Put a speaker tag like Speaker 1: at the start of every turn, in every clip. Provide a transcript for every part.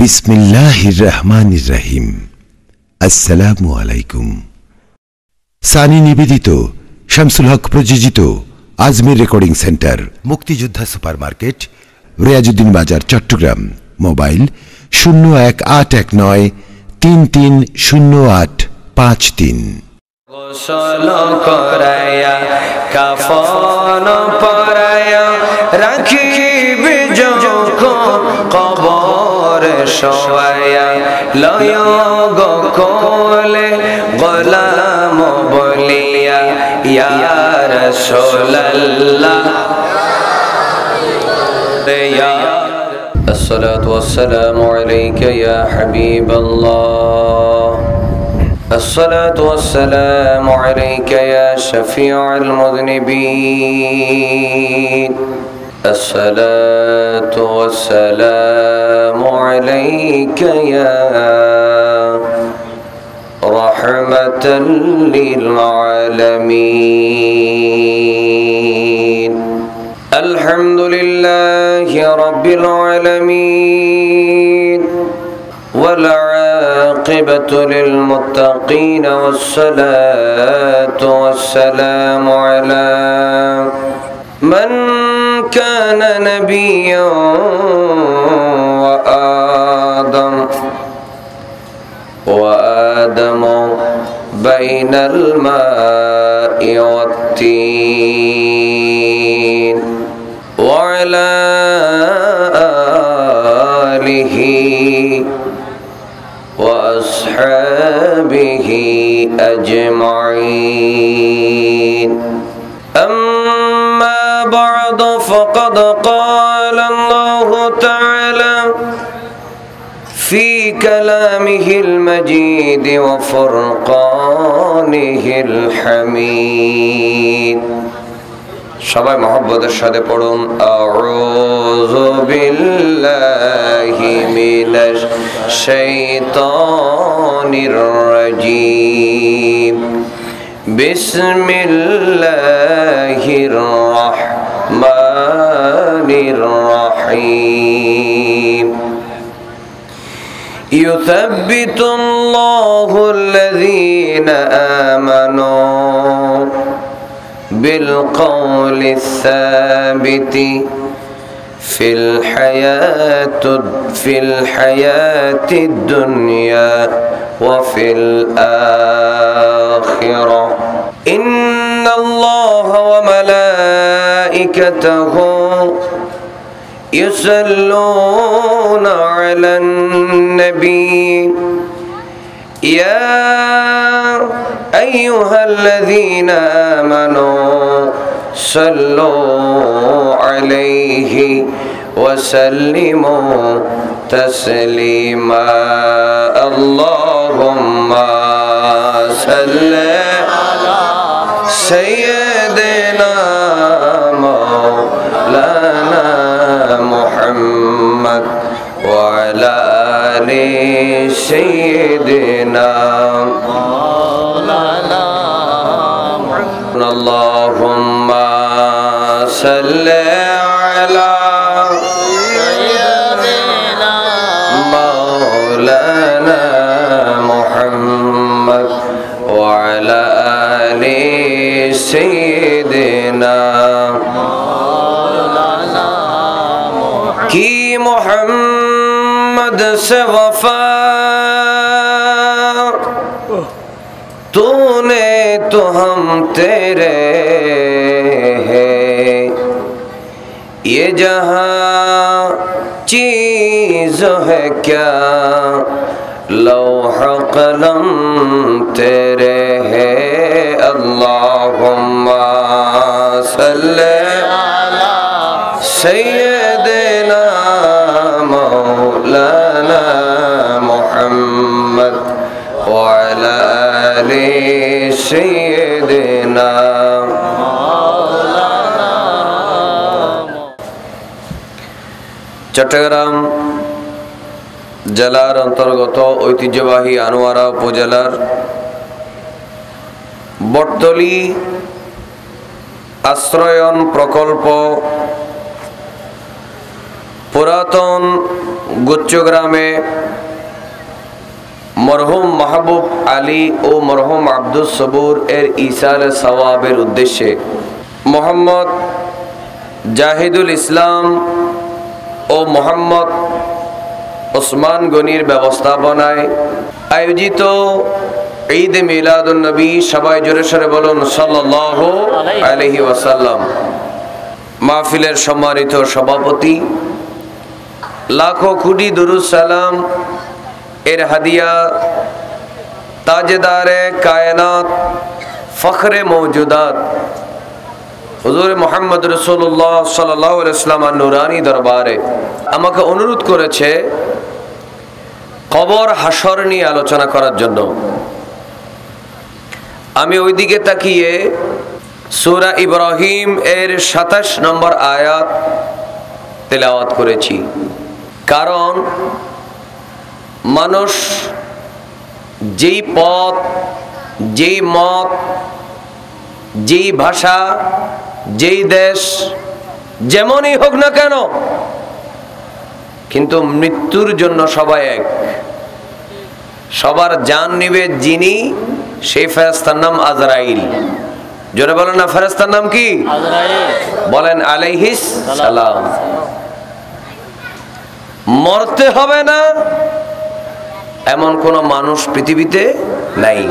Speaker 1: বিসমিল্লাহির রহমানির রহিম। আসসালামু আলাইকুম। সানি নিবেদিত, শামসুল হক প্রযোজিত আজমির রেকর্ডিং সেন্টার, মুক্তিযোদ্ধা সুপারমার্কেট, রিয়াজউদ্দিন বাজার, চট্টগ্রাম। মোবাইল 0189330853।
Speaker 2: গোসল করায়া কাফন পরায়া রাখিবি যখন কবরে শোয়ায়া লয় গো কোলে গোলাম বলিয়া ইয়া রাসূলুল্লাহ। الصلاة والسلام عليك يا حبيب الله، الصلاة والسلام عليك يا شفيع المذنبين، الصلاة والسلام عليك يا رحمة للعالمين. الحمد لله رب العالمين، والعاقبة للمتقين، والصلاة والسلام على من كان نبيا وآدم بين الماء والطين، وعلى آله وأصحابه أجمعين. أما بعد، فقد قال الله تعالى في كلامه المجيد وفرقانه الحميد। সবাই মহব্বতের সাথে পড়ুন আউযু বিল্লাহি মিনাশ শাইতানির রাজীম, বিসমিল্লাহির রাহমানির রাহিম। ইউসাব্বিতুল্লাহু আল্লাযীনা আমানু بالقول الثابت في الحياة الدنيا وفي الآخرة. إن الله وملائكته يصلون على النبي يا أيها الذين آمنوا صلوا عليه وسلموا تسليما. اللهم صل على سيدنا مولانا محمد وعلى آل سيدنا مولانا محمد. اللهم صل على سيدنا مولانا محمد وعلى آل سيدنا مولانا محمد. کی محمد سے وفا तूने तो हम तेरे हैं, ये जहां चीज है क्या, लौह कलम तेरे हैं। अल्लाहुम्मा सल्ले अला सय्यिदिना मौलाना मुहम्मद वअला आले सय्यिदिना मौलाना। চট্টগ্রাম জেলার অন্তর্গত ঐতিহ্যবাহী আনোয়ারা উপজেলার বটতলী আশ্রয়ন প্রকল্প পুরাতন গুচ্চগ্রামে মরহুম মাহবুব আলী ও মরহুম আব্দুস সবুর এর ইসাল সওয়াবের উদ্দেশ্যে মোহাম্মদ জাহিদুল ইসলাম ও মোহাম্মদ ওসমান গনির ব্যবস্থাপনায় আয়োজিত ঈদ মিলাদুন নবী, সবাই জোরে সোরে বলুন সাল্লাল্লাহু আলাইহি ওয়াসাল্লাম। মাহফিলের সম্মানিত সভাপতি, লাখো কোটি দুরুদ সালাম এর হাদিয়া তাজদারে কায়নাত ফখরে মওজুদাত হুজুর মুহাম্মদ রাসূলুল্লাহ সাল্লাল্লাহু আলাইহি ওয়াসাল্লামের নূরানী দরবারে আমাকে অনুরোধ করেছে কবর হাসর নিয়ে আলোচনা করার জন্য। আমি ওইদিকে তাকিয়ে সূরা ইব্রাহিম এর 27 নম্বর আয়াত তেলাওয়াত করেছি। কারণ মানুষ যেই পথ, যেই মত, যেই ভাষা, যেই দেশ, যেমনই হোক না কেন, কিন্তু মৃত্যুর জন্য সবাই এক। সবার জান নিবে যিনি, সেই ফেরেশতার নাম আজরাইল। জোরে বলেন না, ফেরেশতার নাম কি? আজরাইল। বলেন আলাইহিস সালাম। মরতে হবে না এমন কোন মানুষ পৃথিবীতে নাই।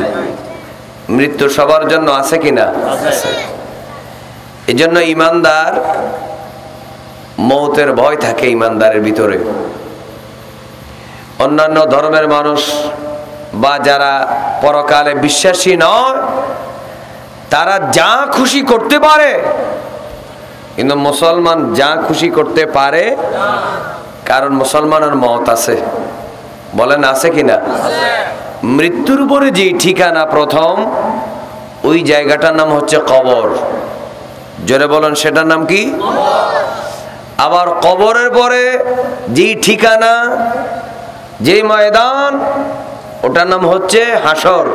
Speaker 2: মৃত্যু সবার জন্য আছে কিনা? আছে। এই জন্য ইমানদার, মৌতের ভয় থাকে ইমানদারের ভিতরে। অন্যান্য ধর্মের মানুষ বা যারা পরকালে বিশ্বাসী নয়, তারা যা খুশি করতে পারে, কিন্তু মুসলমান যা খুশি করতে পারে, কারণ মুসলমানের মত আছে। বলেন আছে কিনা? মৃত্যুর পরে যে ঠিকানা প্রথম, ওই জায়গাটার নাম হচ্ছে কবর। জোরে বলেন, সেটার নাম কি? আবার কবরের পরে যে ঠিকানা, যে ময়দান, ওটার নাম হচ্ছে হাসর।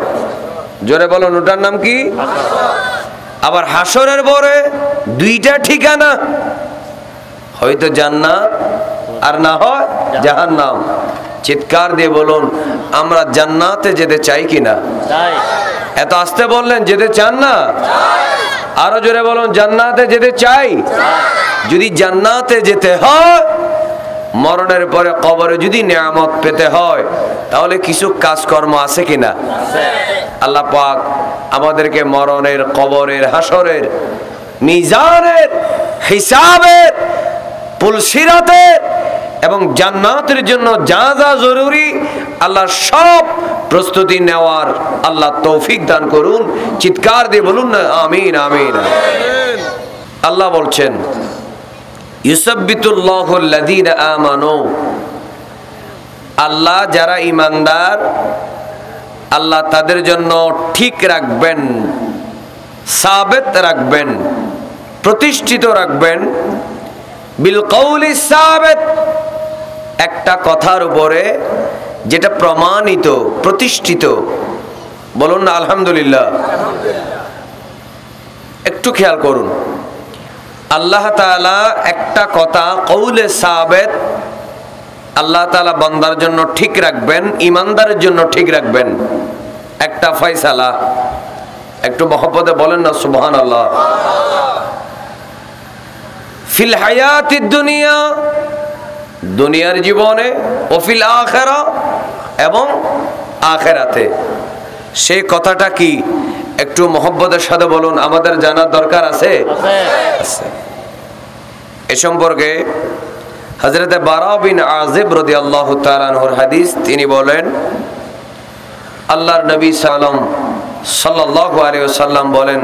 Speaker 2: জোরে বলেন, ওটার নাম কি? আবার হাসরের পরে দুইটা ঠিকানা, হয়তো জান্নাত আর না হয় জাহান্নাম। চিৎকার দিয়ে বলুন, আমরা জান্নাতে যেতে চাই কিনা? এত আস্তে বললেন, যেতে চান না? আরো জোরে বলুন, জান্নাতে যেতে চাই। যদি জান্নাতে যেতে হয়, মরণের পরে কবরে যদি নিয়ামত পেতে হয়, তাহলে কিছু কাজকর্ম আছে কিনা? আল্লাহ পাক আমাদেরকে মরণের, কবরের, হাসরের, মিজানের, হিসাবের, পুলসিরাতের এবং জান্নাতের জন্য যা যা জরুরি, আল্লাহ সব প্রস্তুতি নেওয়ার আল্লাহ তৌফিক দান করুন। চিৎকার দিয়ে বলুন না, আমিন আমিন। আল্লাহ বলছেন, ইউসাব্বিতুল্লাহু আল্লাযীনা আমানু, আল্লাহ যারা ঈমানদার, আল্লাহ তাদের জন্য ঠিক রাখবেন, সাবিত রাখবেন, প্রতিষ্ঠিত রাখবেন, বিল কওলি সাবিত, একটা কথার উপরে যেটা প্রমাণিত, প্রতিষ্ঠিত। বলুন না আলহামদুলিল্লাহ। একটু খেয়াল করুন, আল্লাহ তাআলা একটা কথা কওলে সাবিত আল্লাহ তাআলা বান্দার জন্য ঠিক রাখবেন, ঈমানদারের জন্য ঠিক রাখবেন। একটা ফয়সালা, একটু মহব্বতে বলেন না সুবহানাল্লাহ। ফিল হায়াতিদ দুনিয়া, দুনিয়ার জীবনে, ও ফিল আখিরা, এবং আখিরাতে। সেই কথাটা কি একটু মহব্বতের সাথে বলুন, আমাদের জানার দরকার আছে। এ সম্পর্কে হযরত বারা বিন আযিব রাদিয়াল্লাহু তাআলা আনহুর হাদিস, তিনি বলেন, আল্লাহর নবী সাল্লাল্লাহু আলাইহি ওয়াসাল্লাম বলেন,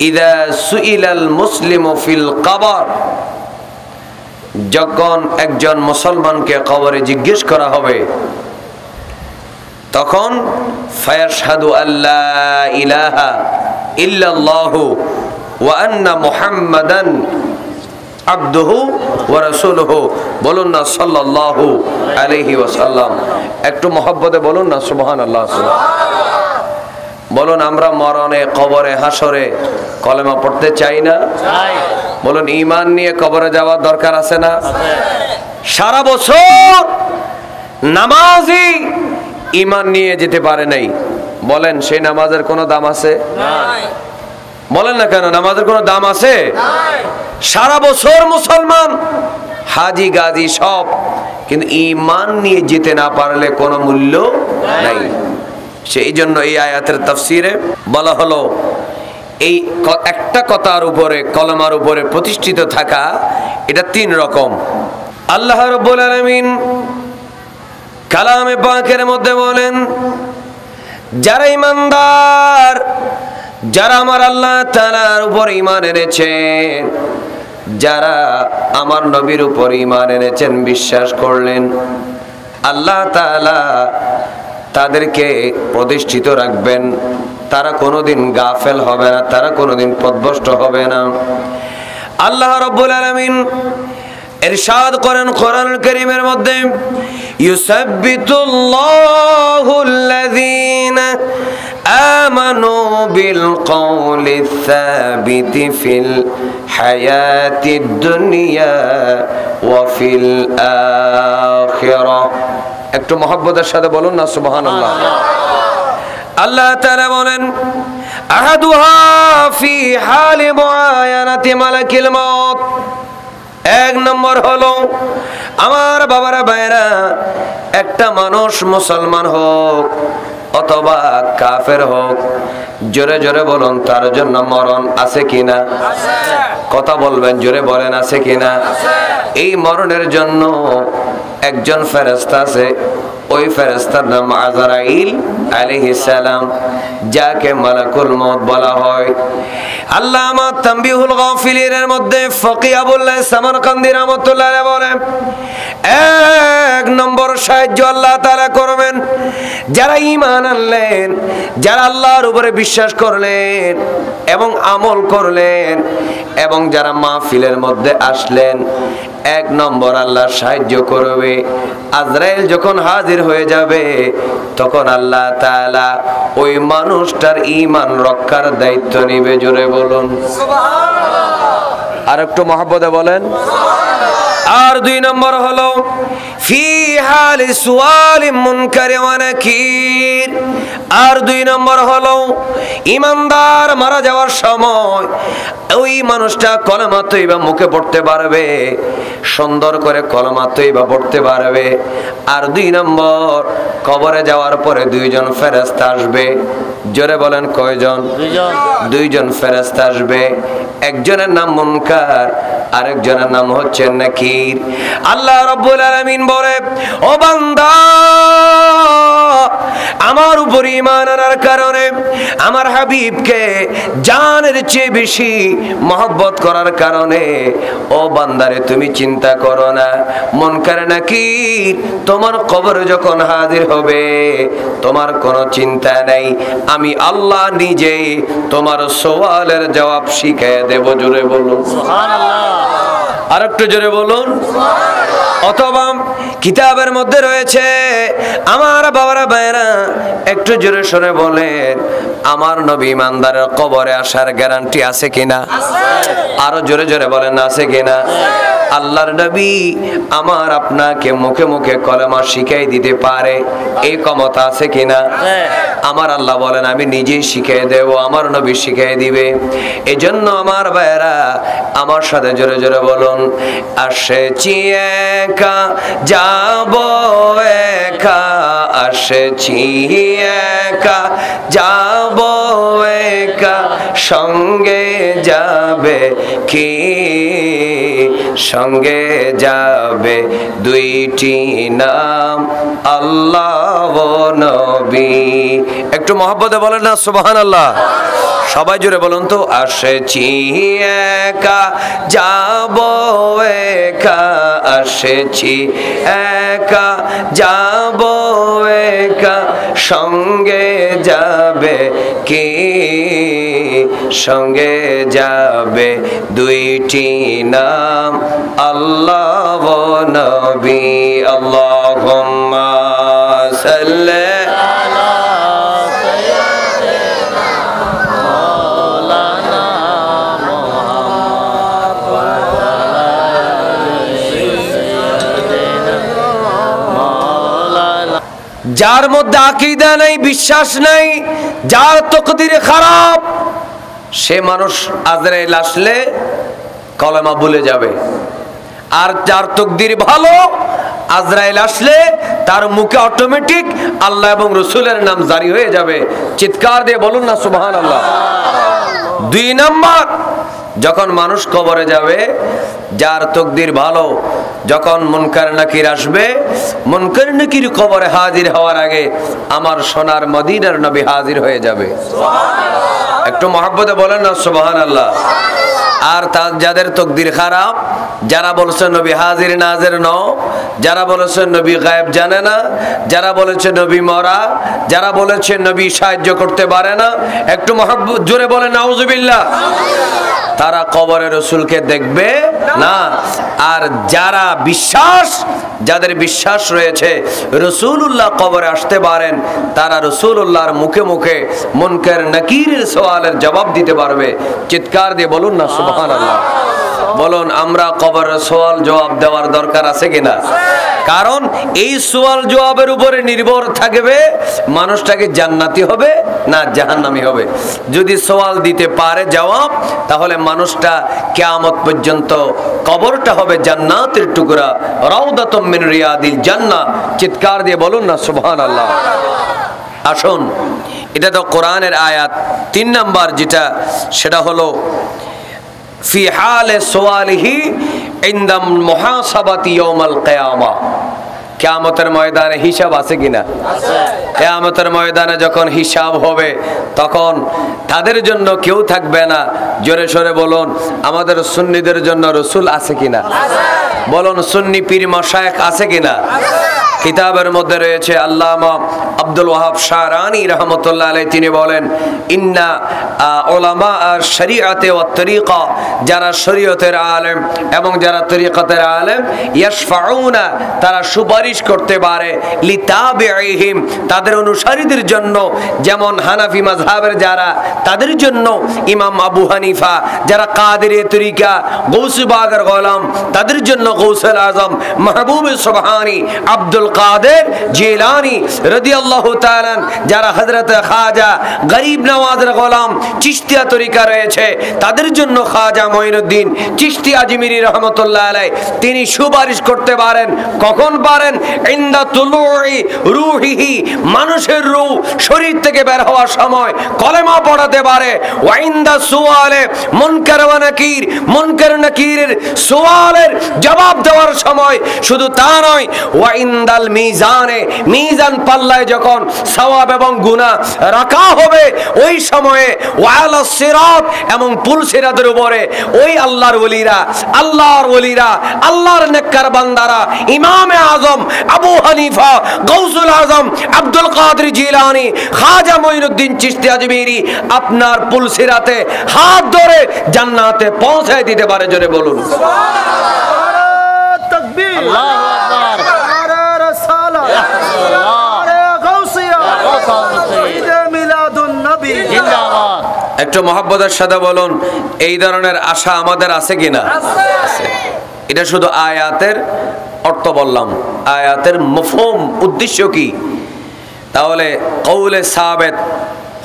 Speaker 2: ইযা সুইলাল মুসলিমু ফিল কবর, যখন একজন মুসলমানকে কবরে জিজ্ঞেস করা হবে, তখন ফায়াশহাদু আল্লা ইলাহা ইল্লাল্লাহু ওয়া আন্না মুহাম্মাদান আবদুহু ওয়া রাসূলুহু। বলুন না সাল্লাল্লাহু আলাইহি ওয়াসাল্লাম। একটু মহব্বতে বলুন না সুবহানাল্লাহ। বলুন, আমরা মরণে, কবরে, হাসরে কলেমা পড়তে চাই না? বলুন, ঈমান নিয়ে কবরে যাওয়ার দরকার আছে না? সারা বছর নামাজি ঈমান নিয়ে যেতে পারে নাই, বলেন সেই নামাজের কোনো দাম আছে? বলেন না কেন, নামাজের কোনো দাম আছে? সারা বছর মুসলমান হাজি গাজি সব, কিন্তু ঈমান নিয়ে যেতে না পারলে কোনো মূল্য নাই। সেই জন্য এই আয়াতের তাফসিরে বলা হলো এই একটা কথার উপরে, কলমার উপরে প্রতিষ্ঠিত থাকা, এটা তিন রকম। আল্লাহ রাব্বুল আলামিন কালামে পাকের মধ্যে বলেন, যারা ঈমানদার, যারা আমার আল্লাহ তাআলার উপর ঈমান এনেছেন, যারা আমার নবীর উপর ঈমান এনেছেন, বিশ্বাস করলেন, আল্লাহ তাআলা তাদেরকে প্রতিষ্ঠিত রাখবেন। তারা কোনোদিন গাফেল হবে না, তারা কোনোদিন পথভ্রষ্ট হবে না। আল্লাহ রাব্বুল আলামিন ইরশাদ করেন কোরআনুল কারীমের মধ্যে, ইউসাব্বিতুল্লাহুল্লাযীনা আমানু বিল কওলিস সাবিতি ফিল হায়াতিদ দুনিয়া ওয়া ফিল আখিরাহ। একটু মহব্বতের সাথে বলুন না সুবহানাল্লাহ। আল্লাহ তাআলা বলেন, আহাদুহা ফি হালি মুআয়ানাতি মালাকিল মাউত। এক নম্বর হলো আমার বাবারা ভাইরা, একটা মানুষ মুসলমান হোক অথবা কাফের হোক, জোরে জোরে বলুন তার জন্য মরণ আছে কিনা? কথা বলবেন, জোরে বলেন আছে কিনা? এই মরণের জন্য একজন ফেরেশতা আছে, ওই ফেরেশতার নাম আজরাইল আলাইহিস সালাম, যাকে মালাকুল মউত বলা হয়। আল্লামা তানবিহুল গাফিলিনের মধ্যে ফকি আবুল্লাহ সামারকান্দি রাহমাতুল্লাহ আলাইহি বলেন, এক নম্বর সাহায্য আল্লাহ তাআলা করবেন যারা ঈমান আনলেন, যারা আল্লাহর উপরে বিশ্বাস করলেন এবং আমল করলেন, এবং যারা মাহফিলের মধ্যে আসলেন। এক নম্বর আল্লাহ সাহায্য করবে। আজরাইল যখন হাজির হয়ে যাবে, তখন আল্লাহ তাআলা ওই মানুষটার ঈমান রক্ষার দায়িত্ব নিবে। জোরে বলুন সুবহানাল্লাহ। আর একটু মহব্বতে বলেন। আর দুই নম্বর হলো ফি হালি সুআলি মুনকার ওয়া নাকির। আর দুই নম্বর হলো ঈমানদার মারা যাওয়ার সময় ওই মানুষটা কলেমা তৈবা মুখে পড়তে পারবে, সুন্দর করে কলেমা তৈবা পড়তে পারবে। আর দুই নম্বর, কবরে যাওয়ার পরে দুইজন ফেরেশতা আসবে। জোরে বলেন কয়জন? দুইজন ফেরেশতা আসবে। একজনের নাম মুনকার, আরেকজনের নাম হচ্ছে নাকির। আল্লাহ রাব্বুল আলামিন বলে, ও বান্দা, আমার উপর ঈমান আনার কারণে, আমার হাবিবকে জানের চেয়ে বেশি মহব্বত করার কারণে, ও বান্দারে তুমি চিন্তা করো না, মুনকার নাকির তোমার কবরে যখন হাজির হবে, তোমার কোনো চিন্তা নাই, আমি আল্লাহ নিজেই তোমার সওয়ালের জবাব শিখিয়ে দেব। জোরে বলুন সুবহানাল্লাহ। আর একটু জোরে বলুন সুবহানাল্লাহ। অথবা কিতাবের মধ্যে রয়েছে, আমার বাবারা ভাইরা একটু জোরে সরে বলেন, আমার নবী ইমানদারের কবরে আসার গ্যারান্টি আছে কিনা? আরো জোরে জোরে বলেন, আছে কিনা? আল্লাহর নবী আমার আপনাকে মুখে মুখে কলেমা শিখাই দিতে পারে, এই ক্ষমতা আছে কিনা? আমার আল্লাহ বলেন, আমি নিজেই শিখিয়ে দেব, আমার নবী শিখিয়ে দিবে। এজন্য আমার ভাইরা আমার সাথে জোরে জোরে বলুন, আসেছি একা যাব একা, আসেছি একা যাব একা, সঙ্গে যাবে কি? সঙ্গে যাবে দুইটি নাম, আল্লাহ ও নবী। একটু মহব্বতে বলেন না সুবহানাল্লাহ। সবাই জোরে বলুন তো, আসেছি একা যাব একা, আসেছি একা যাব একা, সঙ্গে যাবে কি? সঙ্গে যাবে দুইটি নাম, আল্লাহ ও নবী। আল্লাহুম্মা সাল্লি যার মধ্যে আকীদা নাই, বিশ্বাস নাই, যার তাকদীর খারাপ, সে মানুষ আজরাইল আসলে কলেমা ভুলে যাবে। আর যার তাকদীর ভালো, আজরাইল আসলে তার মুখে অটোমেটিক আল্লাহ এবং রাসূলের নাম জারি হয়ে যাবে। চিৎকার দিয়ে বলুন না সুবহানাল্লাহ। 2 নাম্বার, যখন মানুষ কবরে যাবে, যার তাকদীর ভালো, যখন মুনকার নাকির আসবে, মুনকার নাকির কবরে হাজির হওয়ার আগে আমার সোনার মদিনার নবী হাজির হয়ে যাবে। একটু মহব্বতে বলেন না সুবহানাল্লাহ। আর যাদের তাকদীর খারাপ, যারা বলছে নবী হাজির নাজির নও, যারা বলেছে নবী গায়েব জানে না, যারা বলেছে নবী মরা, যারা বলেছে নবী সাহায্য করতে পারে না, একটু মহব্বত জোরে বলেন নাউজুবিল্লাহ, তারা কবরে রাসূলকে দেখবে না। আর যারা বিশ্বাস, যাদের বিশ্বাস রয়েছে রাসূলুল্লাহ কবরে আসতে পারেন, তারা রাসূলুল্লাহর মুখে মুখে মুনকার নাকিরের সওয়ালের জবাব দিতে পারবে। চিৎকার দিয়ে বলুন না সুবহানাল্লাহ। বলুন, আমরা কবরের সওয়াল জবাব দেওয়ার দরকার আছে কিনা? কারণ এই সওয়াল জবাবের উপরে নির্ভর থাকবে মানুষটাকে জান্নাতি হবে না জাহান্নামী হবে। যদি সওয়াল দিতে পারে জবাব, তাহলে মানুষটা কিয়ামত পর্যন্ত কবরটা হবে জান্নাতের টুকরা, রাউদাতুম মিন রিয়াদিল জান্নাহ। চিৎকার দিয়ে বলুন না সুবহানাল্লাহ। আসুন, এটা তো কোরআনের আয়াত। 3 নাম্বার যেটা, সেটা হলো ফি হালে সোয়ালিহি ইনদাম মুহাসাবাতি ইয়াউমাল কিয়ামা। কিয়ামতের ময়দানে হিসাব আছে কিনা? কিয়ামতের ময়দানে যখন হিসাব হবে, তখন তাদের জন্য কেউ থাকবে না। জোরে সোরে বলুন, আমাদের সুন্নিদের জন্য রাসূল আছে কিনা? বলুন, সুন্নি পীর মাশায়েখ আছে কিনা? কিতাবের মধ্যে রয়েছে আল্লামা আব্দুল ওয়াহাব শারানি রাহমাতুল্লাহ আলাইহি, তিনি বলেন, ইন্না উলামা আশ-শরীআতে ওয়াত তরিকা, যারা শরীয়তের আলেম এবং যারা তরিকাতের আলেম, ইয়াশফাউনা, তারা সুপারিশ করতে পারে, লিতাবিইহিম, তাদের অনুসারীদের জন্য। যেমন হানাফি মাযহাবের যারা, তাদের জন্য ইমাম আবু হানিফা, যারা কাদেরিয়া তরিকা, গৌসে বাগের গোলাম, তাদের জন্য গৌসুল আজম মাহবুবে সুবহানি আব্দুল কাদের জিলানী রাদিয়াল্লাহু তাআলা, যারা হযরত খাজা গরিব নওয়াজের গোলাম চিশতিয়া তরিকা রয়েছে, তাদের জন্য খাজা মঈনুদ্দিন চিশতি আজমিরি রহমাতুল্লাহ আলাইহি, তিনি সুপারিশ করতে পারেন। কখন পারেন? ইনদা তুলুই রূহিহি, মানুষের রূহ শরীর থেকে বের হওয়ার সময় কলেমা পড়াতে পারে। ওয়া ইনদা সুআলে মুনকার ওয়া নাকির, মুনকার নাকিরের সুআলের জবাব দেওয়ার সময় শুধু তা নয়, ওয়া ইনদাল মিজানে, মিজান পাল্লায় যখন সওয়াব এবং গুনাহ রাখা হবে, ওই সময়ে ওয়ালা সিরাত, এবং পুল সিরাতের উপরে ওই আল্লাহর ওলিরা, আল্লাহর ওলিরা, আল্লাহর নেককার বান্দারা, ইমামে আজম আবু হানিফা, গৌসুল আজম আব্দুল কাদের জিলানী, খাজা মঈনুদ্দিন চিশতি আজমিরি আপনার পুল সিরাতে হাত ধরে জান্নাতে পৌঁছায় দিতে পারে। জোরে বলুন
Speaker 3: নারে তাকবীর, আল্লাহু আকবার, নারে রিসালাত, নারে গাউসিয়া, ঈদে মিলাদুন নবী জিন্দাবাদ।
Speaker 2: একটু মহব্বতের সাথে বলুন, এই ধরনের আশা আমাদের আছে কিনা? আছে। এটা শুধু আয়াতের অর্থ বললাম, আয়াতের মফহুম উদ্দেশ্য কি? তাহলে কওলে সাবিত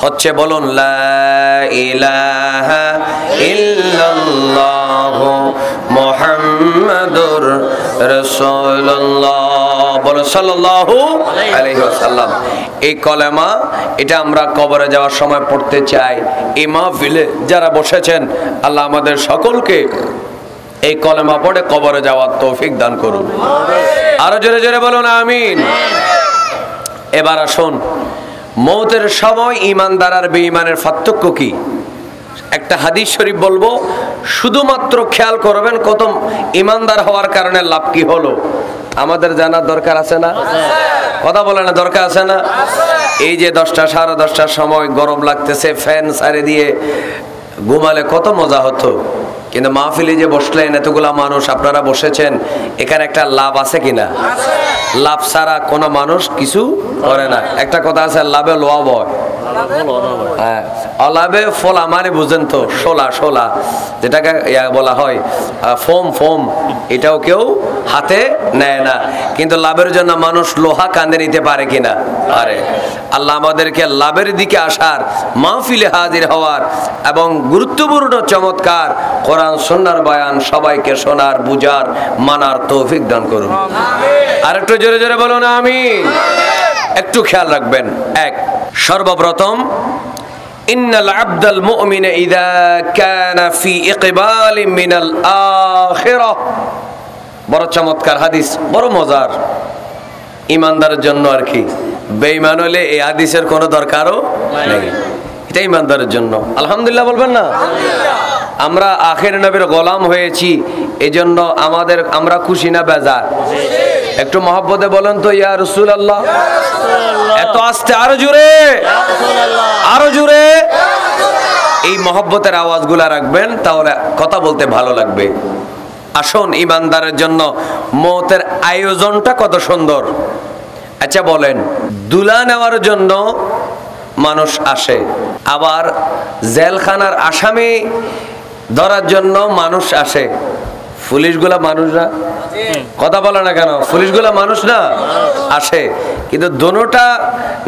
Speaker 2: হচ্ছে, বলুন লা ইলাহা ইল্লাল্লাহু মুহাম্মাদুর রাসূলুল্লাহ, বলো সাল্লাল্লাহু আলাইহি ওয়াসাল্লাম। এই কলেমা, এটা আমরা কবরে যাওয়ার সময় পড়তে চাই। এই মাহফিলে যারা বসেছেন, আল্লাহ আমাদের সকলকে এই কলেমা পড়ে কবরে যাওয়ার তৌফিক দান করুন। আরো জোরে জোরে বলুন আমিন। এবার আসুন, মৌতের সময় ঈমানদার আর বেঈমানের পার্থক্য কি? একটা হাদিস শরীফ বলবো, শুধুমাত্র খেয়াল করবেন কত ঈমানদার হওয়ার কারণে লাভ কি হলো, আমাদের জানার দরকার আছে না? কথা বলে না, দরকার আছে না? এই যে 10টা সাড়ে 10টার সময় গরম লাগতেছে, ফ্যান সারে দিয়ে ঘুমালে কত মজা হতো। কিন্তু মাহফিলে যে বসলেন, এতগুলা মানুষ আপনারা বসেছেন, এখানে একটা লাভ আছে কিনা? লাভ ছাড়া কোনো মানুষ কিছু করে না। একটা কথা আছে, লাভে লোয়া বয়। হ্যাঁ, অলাভে ফলা মানে বুঝেন তো, শোলা শোলা যেটাকে বলা হয় ফোম ফোম, এটাও কেউ হাতে নেয় না। কিন্তু লাভের জন্য মানুষ লোহা কাঁধে নিতে পারে কিনা? পারে। আল্লাহ আমাদেরকে লাভের দিকে আসার, মাহফিলে হাজির হওয়ার এবং গুরুত্বপূর্ণ চমৎকার কোরআন সুন্নাহর বয়ান সবাইকে শোনার, বুঝার, মানার তৌফিক দান করুন। আর একটু জোরে জোরে বলুন আমিন। একটু খেয়াল রাখবেন, এক, সর্বপ্রথম ইন্নাল আবদাল মুমিনা ইযা কানা ফি ইকবালিন মিনাল আখিরাহ, বড় চমৎকার হাদিস, বড় মজার। ইমানদারের জন্য আর কি, বেঈমান হলে এই হাদিসের কোনো দরকারও নেই। এটা ইমানদারের জন্য। আলহামদুলিল্লাহ বলবেন না? আমরা আখির নবীর গোলাম হয়েছি, এজন্য আমরা খুশি না বেজার? একটু মহব্বতে বলেন তো ইয়া রাসূলুল্লাহ। এত আস্তে, আরো জোরে, আরো জোরে। এই মহব্বতের আওয়াজগুলা রাখবেন, তাহলে কথা বলতে ভালো লাগবে। আসুন, ইমানদারের জন্য মওতের আয়োজনটা কত সুন্দর। আচ্ছা বলেন, দুলা নেওয়ার জন্য মানুষ আসে, আবার জেলখানার আসামি ধরার জন্য মানুষ আসে। পুলিশগুলা মানুষ না? কথা বলে না কেন? পুলিশগুলা মানুষ না? আসে। কিন্তু দোনোটা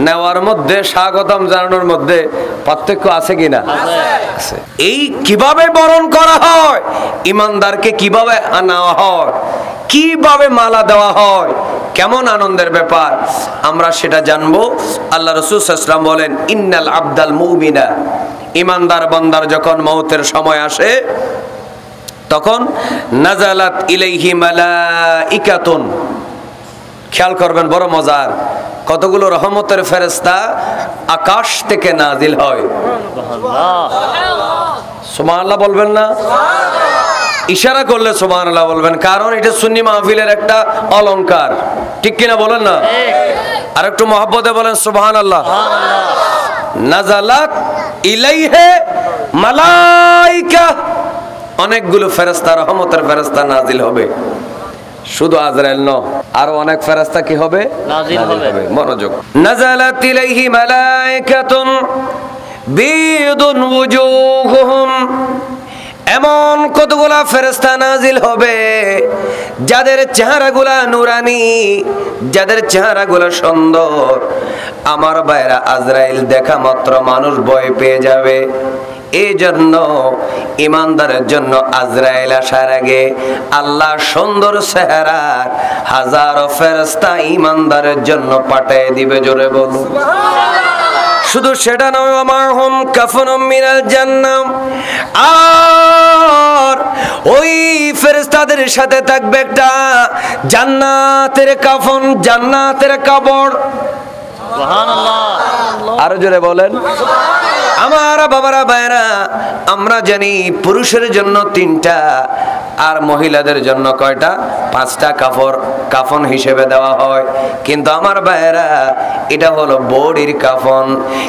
Speaker 2: নেওয়ার মধ্যে, স্বাগতম জানানোর মধ্যে পার্থক্য আছে কিনা? আছে। এই কিভাবে বরণ করা হয়, ইমানদারকে কিভাবে নেওয়া হয়, কিভাবে মালা দেওয়া হয়, কেমন আনন্দের ব্যাপার, আমরা সেটা জানবো। আল্লাহ রাসূল সাল্লাল্লাহু আলাইহি ওয়াসাল্লাম বলেন, ইন্নাল আবদাল মুমিনা, ইমানদার বান্দার যখন মওতের সময় আসে, তখন নাজালাত ইলাইহি মালাইকাতুন, খেয়াল করবেন, বড় মজার, কতগুলো রহমতের ফেরেশতা আকাশ থেকে নাজিল হয়। সুবহানাল্লাহ বলবেন না? ইশারা করলে সুবহানাল্লাহ বলবেন, কারণ এটা সুন্নি মাহফিলের একটা অলংকার। ঠিক কিনা বলেন না? আর একটু মহব্বতে বলেন সুবহানাল্লাহ। নাজালাত ইলাইহি মালাইকা, অনেকগুলো ফেরেশতা, রহমতের ফেরেশতা নাজিল হবে। শুধু আজরাইল নয়, আরো অনেক ফেরেশতা কি হবে? নাজিল হবে। মনোযোগ। নাজালাত ইলাইহি মালাইকাতুন বিদুন ওয়ুজুহুম, এমন কতগুলা ফেরেশতা নাজিল হবে যাদের চেহারাগুলা নুরানি, যাদের চেহারাগুলা সুন্দর। আমার ভাইরা, আজরাইল দেখা মাত্র মানুষ ভয় পেয়ে যাবে। এই জন্য ইমানদারের জন্য আজরাইল আসার আগে আল্লাহ সুন্দর চেহারার হাজারো ফেরেশতা ইমানদারের জন্য পাঠিয়ে দিবে। জোরে বলুন। শুধু সেটা নয়, আমাহুম কাফনুম মিনাল জান্নাহ, আর ওই ফেরেশতাদের সাথে থাকবে একটা জান্নাতের কাফন, জান্নাতের কাপড়। সুবহানাল্লাহ। আরো জোরে বলেন। আমার বাবারা, ভাইরা, আমরা জানি পুরুষের জন্য 3টা আর মহিলাদের জন্য কয়টা? 5টা কাফন হিসেবে দেওয়া হয়। কিন্তু আমার ভাইরা, এটা হলো বডির কাফন।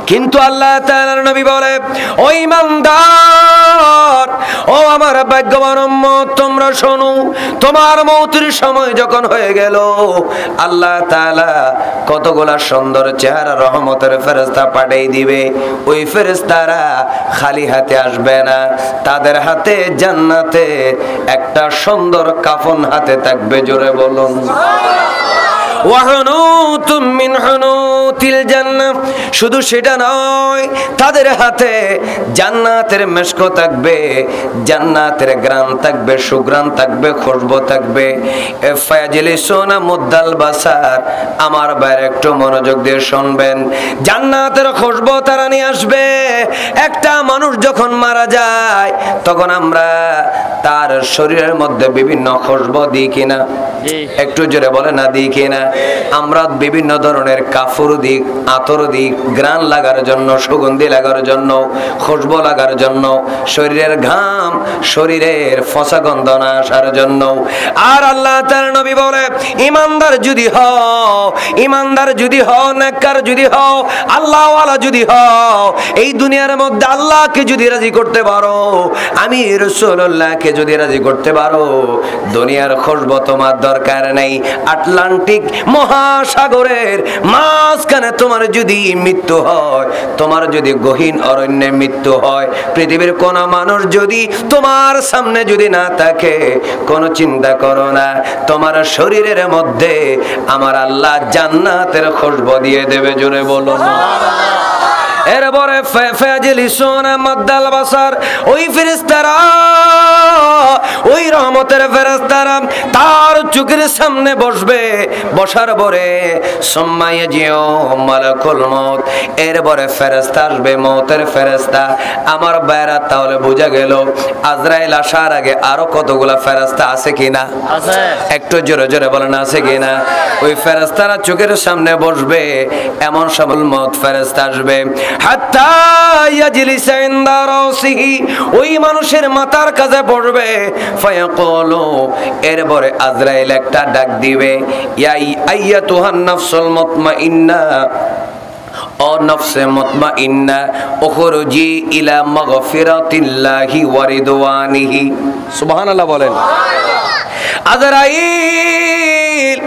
Speaker 2: কিন্তু আল্লাহ তাআলার নবী বলে, ও ইমানদার, ও আমার ভাগ্যবান উম্মত, তোমরা শোনো, তোমার মওতের সময় যখন হয়ে গেল, আল্লাহ তাআলা কতগুলা সুন্দর চেহারা রহমতের ফেরেশতা পাঠিয়ে দিবে। ওই ফেরেশতারা খালি হাতে আসবে না, তাদের হাতে জান্নাতে একটা সুন্দর কাফন হাতে থাকবে। জোরে বলুন। ওয়াহুনুতুম মিন হুনুতিল জান্নাহ, শুধু সেটা নয়, তাদের হাতে জান্নাতের মেশক থাকবে, জান্নাতের গ্রান থাকবে, সুগ্রান থাকবে, খুশবু থাকবে। ফায়াজলিসুনা মুদ্দাল বাসার, আমার বাইরে একটু মনোযোগ দিয়ে শুনবেন। জান্নাতের খুশবু তারা নিয়ে আসবে। একটা মানুষ যখন মারা যায়, তখন আমরা তার শরীরের মধ্যে বিভিন্ন খুশবু দিই কিনা? একটু জোরে বলে না, দিই কিনা? আমরা বিভিন্ন ধরনের কাফুর দিই, আতর দিই, গ্রান লাগার জন্য, সুগন্ধি লাগার জন্য, খুশবু লাগার জন্য, শরীরের ঘাম, শরীরের ফসা গন্ধ না আসার জন্য। আর আল্লাহ তার নবী বলে, ইমানদার যদি হও, ইমানদার যদি হও, নেককার যদি হও, আল্লাহওয়ালা যদি হও, এই দুনিয়ার মধ্যে আল্লাহকে যদি রাজি করতে পারো, আমি রাসূলুল্লাহকে যদি রাজি করতে পারো, দুনিয়ার খুশবু তোমার দরকার দরকার নেই। আটলান্টিক মহাসাগরের মাঝখানে তোমার যদি মৃত্যু হয়, তোমার যদি গহীন অরণ্যে মৃত্যু হয়, পৃথিবীর কোন মানুষ যদি তোমার সামনে যদি না থাকে, কোনো চিন্তা করো না, তোমার শরীরের মধ্যে আমার আল্লাহ জান্নাতের খুশবু দিয়ে দেবে। জোরে বলো সুবহানাল্লাহ। এরপরে ফাজিলিসুন মাদ্দাল বাসার, ওই ফেরেশতারা, ওই রহমতের ফেরেশতারা তার চোখের সামনে বসবে। বসার পরে সুম্মা ইয়াজিউ মালাকুল মউত, এরপরে ফেরেশতা আসবে, মউতের ফেরেশতা। আমার ভাইরা, তাহলে বোঝা গেল আজরাইল আসার আগে আরো কতগুলা ফেরেশতা আছে কিনা? আছে। একটু জোরে জোরে বলেন, আছে কিনা? ওই ফেরেশতারা চোখের সামনে বসবে, এমন সময় মউত ফেরেশতা আসবে। হাত্তা ইয়াজলিসা ইনদা রাসিহি, ওই মানুষের মাথার কাছে পড়বে। ফায়াকুলু, এরপরে আজরাইল একটা ডাক দিবে, ইয়া আইয়াতুহান নাফসুল মুতমাইন্না, ও নফসে মুতমাইন্না, উখরুজি ইলা মাগফিরাতিল্লাহি ওয়া রিদওয়ানিহি। সুবহানাল্লাহ বলেন। আজরাইল,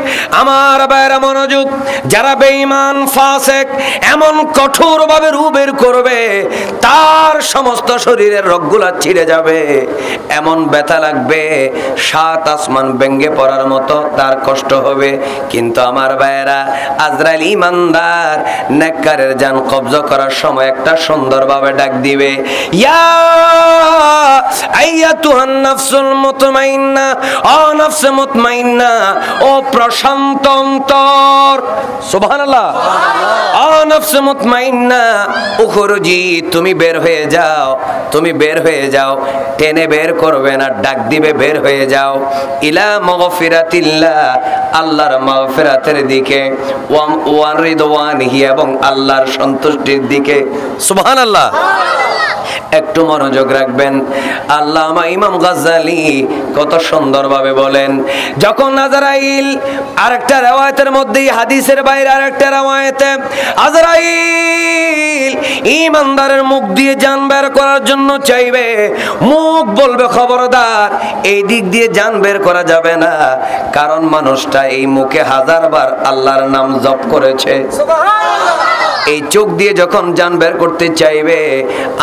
Speaker 2: আমার বাইরে মনোযোগ, যারা বেঈমান ফাসিক এমন কঠোর ভাবে রূপ বের করবে, তার সমস্ত শরীরের রগগুলা ছিঁড়ে যাবে, এমন ব্যথা লাগবে, সাত আসমান ভেঙে পড়ার মতো তার কষ্ট হবে। কিন্তু আমার ভাইয়েরা, আজরাইল ইমানদার নেককারের জান কবজা করার সময় একটা সুন্দরভাবে ডাক দিবে, ইয়া আইয়াতুহান নাফসুল মুতমাইন্না, ও নফসে মুতমাইন্না, ও প্রশান্ত অন্তর। সুবহানাল্লাহ। ও নফসে মুতমাইন্না, উখরুজি, তুমি বের হয়ে যাও, তুমি বের হয়ে যাও, টেনে বের করবে না, ডাক দিবে, বের হয়ে যাও, ইলা মাগফিরাতিল্লাহ, আল্লাহর মাগফিরাতের দিকে, ওয়া রিদওয়ানিহি, এবং আল্লাহর সন্তুষ্টির দিকে। সুবহানাল্লাহ। একটু মনোযোগ রাখবেন। আল্লামা ইমাম গাজ্জালি কত সুন্দরভাবে বলেন, যখন আজরাইল, আরেকটা রওয়ায়াতের মধ্যে, হাদিসের বাইরে আরেকটা রওয়ায়াতে, আজরাইল ইমানদারের মুখ দিয়ে জান বের করার জন্য চাইবে, মুখ বলবে খবরদার, এই দিক দিয়ে জান বের করা যাবে না, কারণ মানুষটা এই মুখে হাজারবার আল্লাহর নাম জপ করেছে। এই চোখ দিয়ে যখন জান বের করতে চাইবে,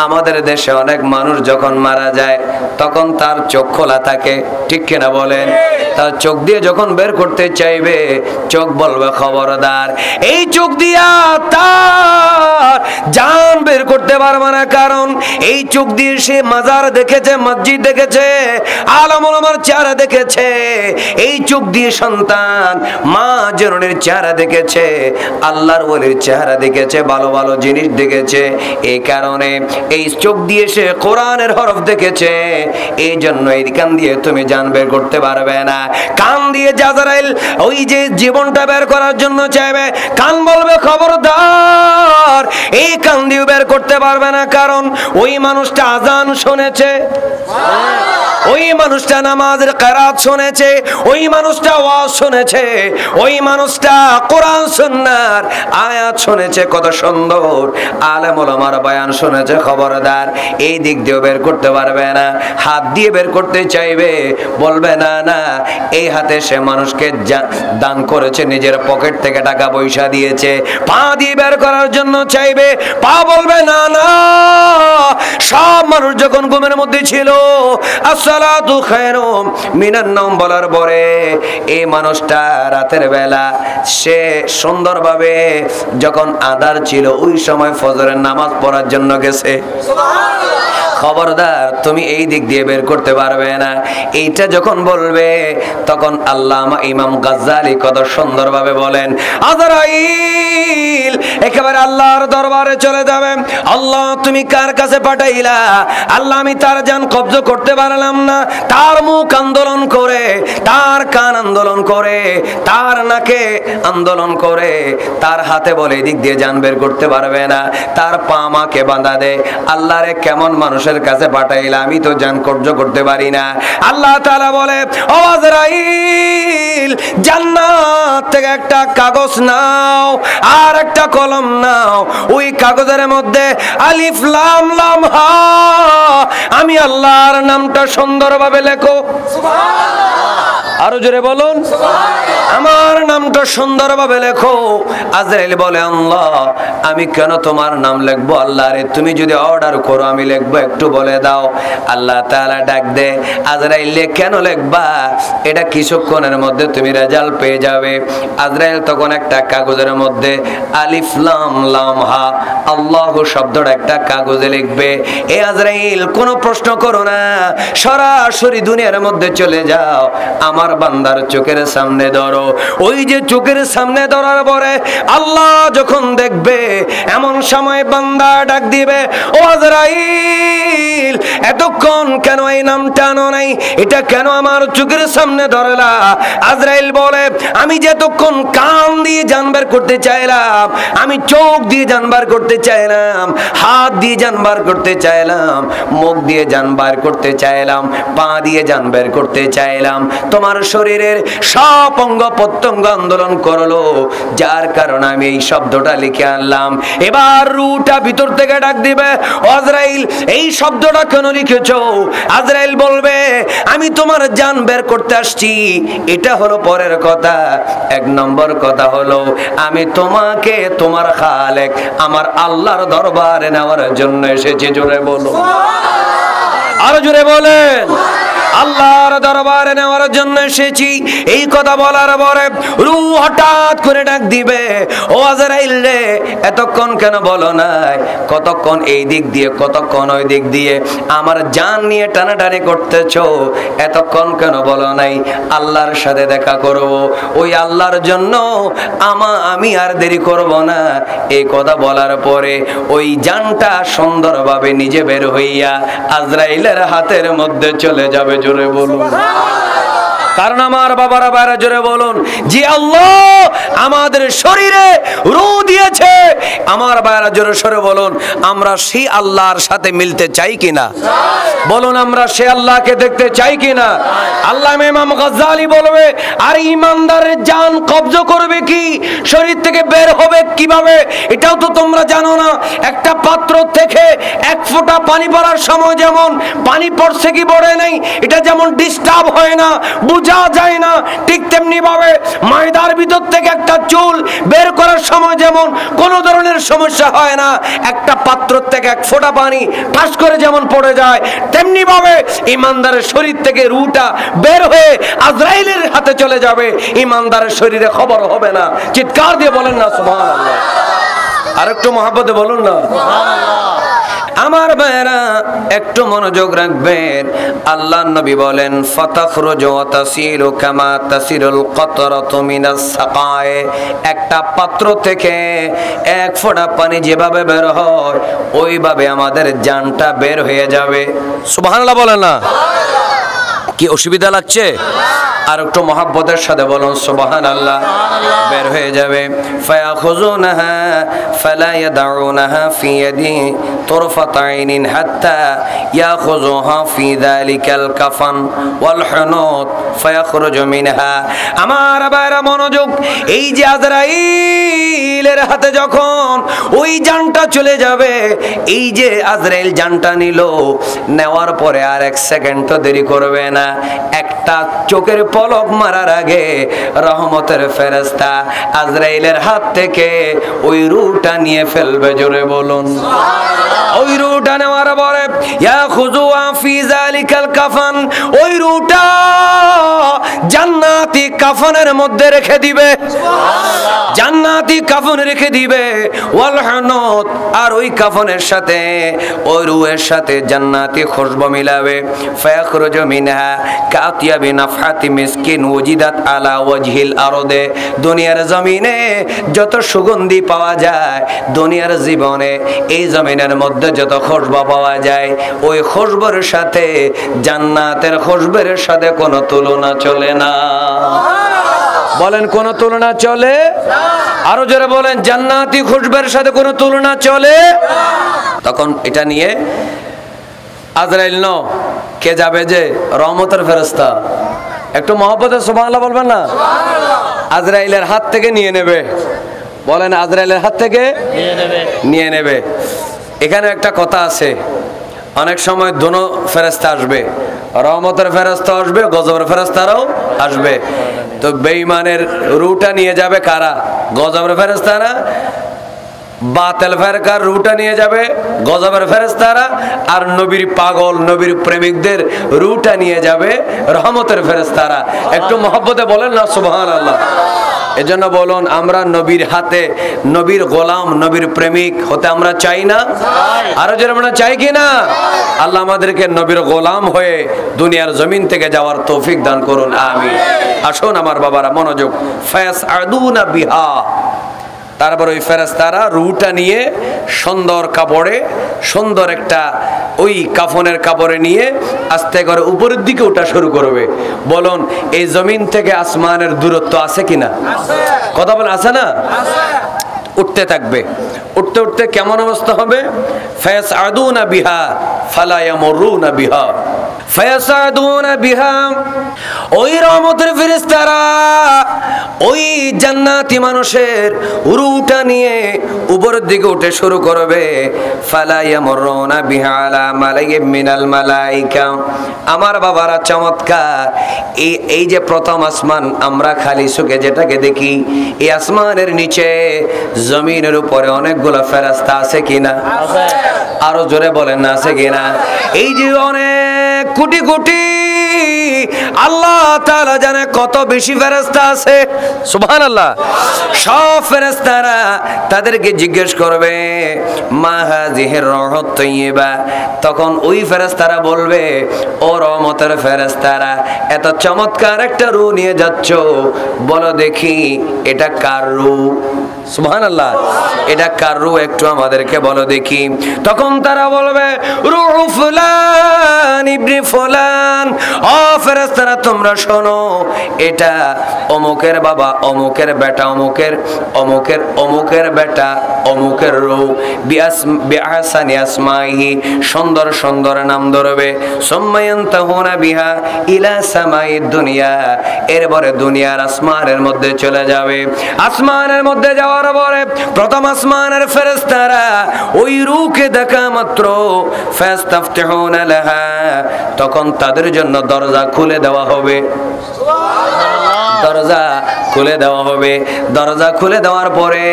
Speaker 2: আমাদের দেশে অনেক মানুষ যখন মারা যায় তখন তার চোখ খোলা থাকে, ঠিক কিনা বলেন? তার চোখ দিয়ে যখন বের করতে চাইবে, চোখ বলবে খবরদার, এই চোখ দিয়া তার জান বের করতে পারবে না, কারণ এই চোখ দিয়ে সে মাজার দেখেছে, মসজিদ দেখেছে, আলেম ওলামার চেহারা দেখেছে, এই চোখ দিয়ে সন্তান মা জননীর চেহারা দেখেছে, আল্লাহর ওলির চেহারা দেখেছে, ভালো ভালো জিনিস দেখেছে। এই কারণে এই চোখ দিয়ে সে কোরআনের হরফ দেখেছে, এই জন্য এই কান দিয়ে তুমি জান বের করতে পারবে না। কান দিয়ে আজরাইল ওই যে জীবনটা বের করার জন্য চাইবে, কান বলবে খবরদার, এই কান দিয়ে বের করতে পারবে না, কারণ ওই মানুষটা আজান শুনেছে, ওই মানুষটা নামাজের কিরাত শুনেছে, ওই মানুষটা ওয়াজ শুনেছে, ওই মানুষটা কোরআন সুন্নাহর আয়াত শুনেছে, কত সুন্দর আলেম ওলামার বয়ান শুনেছে। খবরদার, এই দিক দিয়ে বের করতে পারবে না। হাত দিয়ে বের করতে চাইবে, বলবে না না, এই হাতে সে মানুষকে দান করেছে, নিজের পকেট থেকে টাকা পয়সা দিয়েছে। পা দিয়ে বের করার জন্য চাইবে, পা বলবে না না, সব মানুষ যখন ঘুমের মধ্যে ছিল, আসসালাতু খায়রুম মিনান নাওম বলার পরে এই মানুষটা রাতের বেলা সে সুন্দরভাবে যখন আঁধার ছিল, ওই সময় ফজরের নামাজ পড়ার জন্য গেছে। খবরদার, তুমি এই দিক দিয়ে বের করতে পারবে না। এইটা যখন বলবে, তখন আল্লামা ইমাম গাজ্জালি কত সুন্দরভাবে বলেন, আজরাইল একেবারে আল্লাহর দরবারে চলে যাবে। আল্লাহ, তুমি কার কাছে পাঠাইলা? আল্লাহ, আমি তার জান কবজা করতে পারলাম না। তার মুখ আন্দোলন করে, তার কান আন্দোলন করে, তার নাকে আন্দোলন করে, তার হাতে বলে এদিক দিয়ে জান বের করতে পারবে না, তার পা মাকে বাঁধা দে। আল্লাহরে কেমন মানুষের কাছে পাঠাইলা, আমি তো জান কবজা করতে পারি না। আল্লাহ তাআলা বলে, ও আজরাইল, জান্নাত থেকে একটা কাগজ নাও আর একটা কলম নাও, ওই ওই কাগজের মধ্যে আলিফ লাম লাম হা, আমি আল্লাহর নামটা সুন্দরভাবে লেখো। আরো জোরে বলুন, আমার নামটা সুন্দরভাবে লেখো। আজরাইল বলে, আল্লাহ আমি কেন তোমার নাম লিখবো? আল্লাহ রে তুমি যদি অর্ডার করো আমি লিখবো, একটু বলে দাও। আল্লাহ তাআলা ডাক দে, আজরাইল কেন লিখবা? এটা কিছুক্ষণের মধ্যে তুমি রেজাল্ট পেয়ে যাবে। আজরাইল তখন একটা কাগজের মধ্যে আলিফ লাম লাম হা আল্লাহ শব্দটা একটা কাগজে লিখবে। এ আজরাইল কোনো প্রশ্ন করো না, সরাসরি দুনিয়ার মধ্যে চলে যাও, আমার বান্দার চোখের সামনে ধরো। ওই যে চোখের সামনে ধরার পরে আল্লাহ যখন দেখবে, এমন সময় বান্দা ডাক দিবে, ও আজরাইল এতক্ষণ কেন এই নামটা আনো নাই? এটা কেন আমার চোখের সামনে ধরলা? আজরাইল বলে, আমি যে এতক্ষণ কান দিয়ে জানবার করতে চাইলাম, আমি চোখ দিয়ে জানবার করতে চাইলাম, হাত দিয়ে জানবার করতে চাইলাম, মুখ দিয়ে জানবার করতে চাইলাম, পা দিয়ে জানবার করতে চাইলাম, তোমার শরীরের সব অঙ্গ প্রত্যঙ্গ আন্দোলন করলো, যার কারণে আমি এই শব্দটা লিখে আনলাম। এবার রুটা ভিতর থেকে ডাক দিবে, আজরাইল এই শব্দটা কেন লিখেছো? আজরাইল বলবে, আমি তোমার জান বের করতে আসছি। এটা হলো পরের কথা। এক নম্বর কথা হলো, আমি তোমাকে তোমার খালেক আমার আল্লাহর দরবারে নেওয়ার জন্য এসেছি। জোরে বলো, আরো জোরে বলেন, আল্লাহর দরবারে নেওয়ার জন্য এসেছি। এই কথা বলার পরে রূহ হঠাৎ করে ডাক দিবে, ও আজরাইল রে এতক্ষণ কেন বলো নাই? কতক্ষণ এই দিক দিয়ে কতক্ষণ ওই দিক দিয়ে আমার জান নিয়ে টানাটানি করতেছো, এতক্ষণ কেন বলো নাই আল্লাহর সাথে দেখা করব? ওই আল্লাহর জন্য আমি আর দেরি করব না। এই কথা বলার পরে ওই জানটা সুন্দরভাবে নিজে বের হইয়া আজরাইলের হাতের মধ্যে চলে যাবে। জোরে বলুন, কারণ আমার বাবারা বাইরে জোরে বলুন, যে আল্লাহ আমাদের শরীরে রূহ দিয়েছে, আমার বাইরে জোরে সরে বলুন, আমরা সেই আল্লাহর সাথে মিলতে চাই কিনা? বলুন, আমরা সে আল্লাহকে দেখতে চাই কিনা? আল্লাহ ইমাম গাজ্জালি বলবে, আর ইমানদারের জান কবজ করবে কি, শরীর থেকে বের হবে কিভাবে? এটাও তো তোমরা জানো না। একটা পাত্র থেকে এক ফোঁটা পানি পড়ার সময় যেমন পানি পড়ছে কি পড়ে নাই, এটা যেমন ডিস্টার্ব হয় না, বোঝা যায় না, ঠিক তেমনি ভাবে ময়দার ভিতর থেকে একটা চুল বের করার সময় যেমন কোনো ধরনের সমস্যা হয় না, একটা পাত্র থেকে এক ফোঁটা পানি ঠাস করে যেমন পড়ে যায়, তেমনি ভাবে ইমানদারের শরীর থেকে রূহটা বের হয়ে আজরাইলের হাতে চলে যাবে, ইমানদারের শরীরে খবর হবে না। চিৎকার দিয়ে বলেন না সুবহানাল্লাহ। আরেকটু মহব্বতে বলুন না সুবহানাল্লাহ। আমার ভাইরা একটু মনোযোগ রাখবেন। আল্লাহ নবী বলেন, ফাতাখরুজু ওয়া তাসিলু কামা তাসিলুল কতরাতু মিনাস সাকায়ে। একটা পাত্র থেকে এক ফোঁটা পানি যেভাবে বের হয় ওইভাবে আমাদের জানটা বের হয়ে যাবে। সুবহানাল্লাহ বলেন না? কি অসুবিধা লাগছে? আর একটু মহব্বতের সাথে বলুন সুবহানাল্লাহ। বের হয়ে যাবে। ফায়াখুযুনাহা ফালা ইয়াদাউনাহা ফি ইয়াদি তুরফাত আইনিন হাত্তা ইয়াখুযুহা ফি যালিকাল কাফান ওয়াল হুনুত ফায়াখরুজু মিনহা। আমার বাইরা মনোযোগ, এই যে আজরাইলের হাতে যখন ওই জানটা চলে যাবে, এই যে আজরাইল জানটা নিল, নেওয়ার পরে আর এক সেকেন্ড তো দেরি করবে না। একটা চোখের পলক মারার আগে রহমতের ফেরেশতা আজরাইলের হাত থেকে ওই রূহটা নিয়ে ফেলবে। জোরে বলুন, ওই রূহটা নেওয়ার পরে ইয়াখুযুহা ফি যালিকাল কাফান, ওই রূহটা জান্নাতি কাফনের মধ্যে রেখে দিবে। জান্নাতি কাফন রেখে দিবে। ওয়াল হুনুত, আর ওই কাফনের সাথে ওই রূহের সাথে জান্নাতি খুশবু মিলাবে। ফায়াখরুজু মিনহা কাতিয়াবি নাফহাতি মিসকিন ওয়াজিদাত আলা ওয়াজহিল আরদে। দুনিয়ার জমিনে যত সুগন্ধি পাওয়া যায়, দুনিয়ার জীবনে এই জমিনের মধ্যে যত খুশবু পাওয়া যায়, ওই খুশবুর সাথে জান্নাতের খুশবুর সাথে কোনো তুলনা চলে না। বলেন, কোনো তুলনা চলে? আরো জোরে বলেন, জান্নাতি খুশবুর সাথে কোনো তুলনা চলে? তখন এটা নিয়ে আজরাইল ন কে যাবে? যে রহমতের ফেরেশতা। একটু মহব্বতে সুবহানাল্লাহ বলবেন না? আজরাইলের হাত থেকে নিয়ে নেবে। বলেন আজরাইলের হাত থেকে নিয়ে নেবে। এখানে একটা কথা আছে, অনেক সময় দোনো ফেরেশতা আসবে, রহমতের ফেরেশতা আসবে, গজবের ফেরেশতারাও আসবে। তো বেঈমানের রুটা নিয়ে যাবে কারা? গজবের ফেরেশতারা। বাতিল ফেরকার রুটা নিয়ে যাবে গজবের ফেরেশতারা। আর নবীর পাগল, নবীর প্রেমিকদের রুটা নিয়ে যাবে রহমতের ফেরেশতারা। একটু মহব্বতে বলেন না সুবহানাল্লাহ। এজন্য বলুন, আমরা নবীর হাতে, নবীর গোলাম, নবীর প্রেমিক হতে আমরা চাই না? আরো যারা আমরা চাই কি না? আল্লাহ আমাদেরকে নবীর গোলাম হয়ে দুনিয়ার জমিন থেকে যাওয়ার তৌফিক দান করুন, আমিন। আসুন আমার বাবারা, মনোযোগ। ফায়াসআদুনা বিহা, তারপর ওই ফেরেশতারা রুটা নিয়ে সুন্দর কাপড়ে, সুন্দর একটা ওই কাফনের কাপড়ে নিয়ে আস্তে করে উপরের দিকে ওঠা শুরু করবে। বলুন, এই জমিন থেকে আসমানের দূরত্ব আছে কিনা? কথা বলেন, আছে না? উঠতে থাকবে। উঠতে উঠতে কেমন অবস্থা হবে? ফায়াসআদুনা বিহা ফালা ইয়ামুরুনা বিহা, ফায়াসআদুনা বিহা। ওই রহমতের ফেরেশতারা ওই জান্নাতি মানুষের রুটা নিয়ে উপরের দিকে উঠে শুরু করবে। ফালা ইয়ামুরুনা বিহা আলা মালাইয়িম মিনাল মালাইকা। আমার বাবারা, চমৎকার! এই যে প্রথম আসমান আমরা খালি চোখে যেটাকে দেখি, এই আসমানের নিচে জমিনের উপরে অনেকগুলো ফেরেশতা আছে কিনা? আরো জোরে বলেন না, আছে কিনা? এই যে অনেক কোটি কোটি, আল্লাহ তাআলা জানে কত বেশি ফেরেশতা আছে। সুবহানাল্লাহ। সব ফেরেশতারা তাদেরকে জিজ্ঞেস করবে, মা হাযিহির রূহুত তাইয়্যিবা। তখন ওই ফেরেশতারা বলবে, ও রহমতের ফেরেশতারা, এত চমৎকার একটা রূহ নিয়ে যাচ্ছ, বলো দেখি এটা কার রূহ? সুবহানাল্লাহ। এটা কার রূহ একটু আমাদেরকে বলো দেখি। তখন তারা বলবে, রূহ ফুলান ইবনে ফুলান। ও ফেরেশতারা, তোমরা শোনো, এটা অমুকের বাবা, অমুকের বেটা, অমুকের অমুকের অমুকের বেটা, অমুকের রূহ। বিআহসানি আসমাইহি, সুন্দর সুন্দর নাম ধরবে। সুম্মা ইয়ানতাহুনা বিহা ইলা সামাইদ দুনিয়া। এরপরে দুনিয়ার আসমানের মধ্যে চলে যাবে। আসমানের মধ্যে যাওয়ার পরে প্রথম আসমানের ফেরেশতারা ওই রূহকে দেখা মাত্র ফাস্তাফতিহুনা লাহা, তখন তাদের জন্য দরজা খুলে দেওয়া হবে। দরজা খুলে দেওয়া হবে। দরজা খুলে দেওয়ার পরে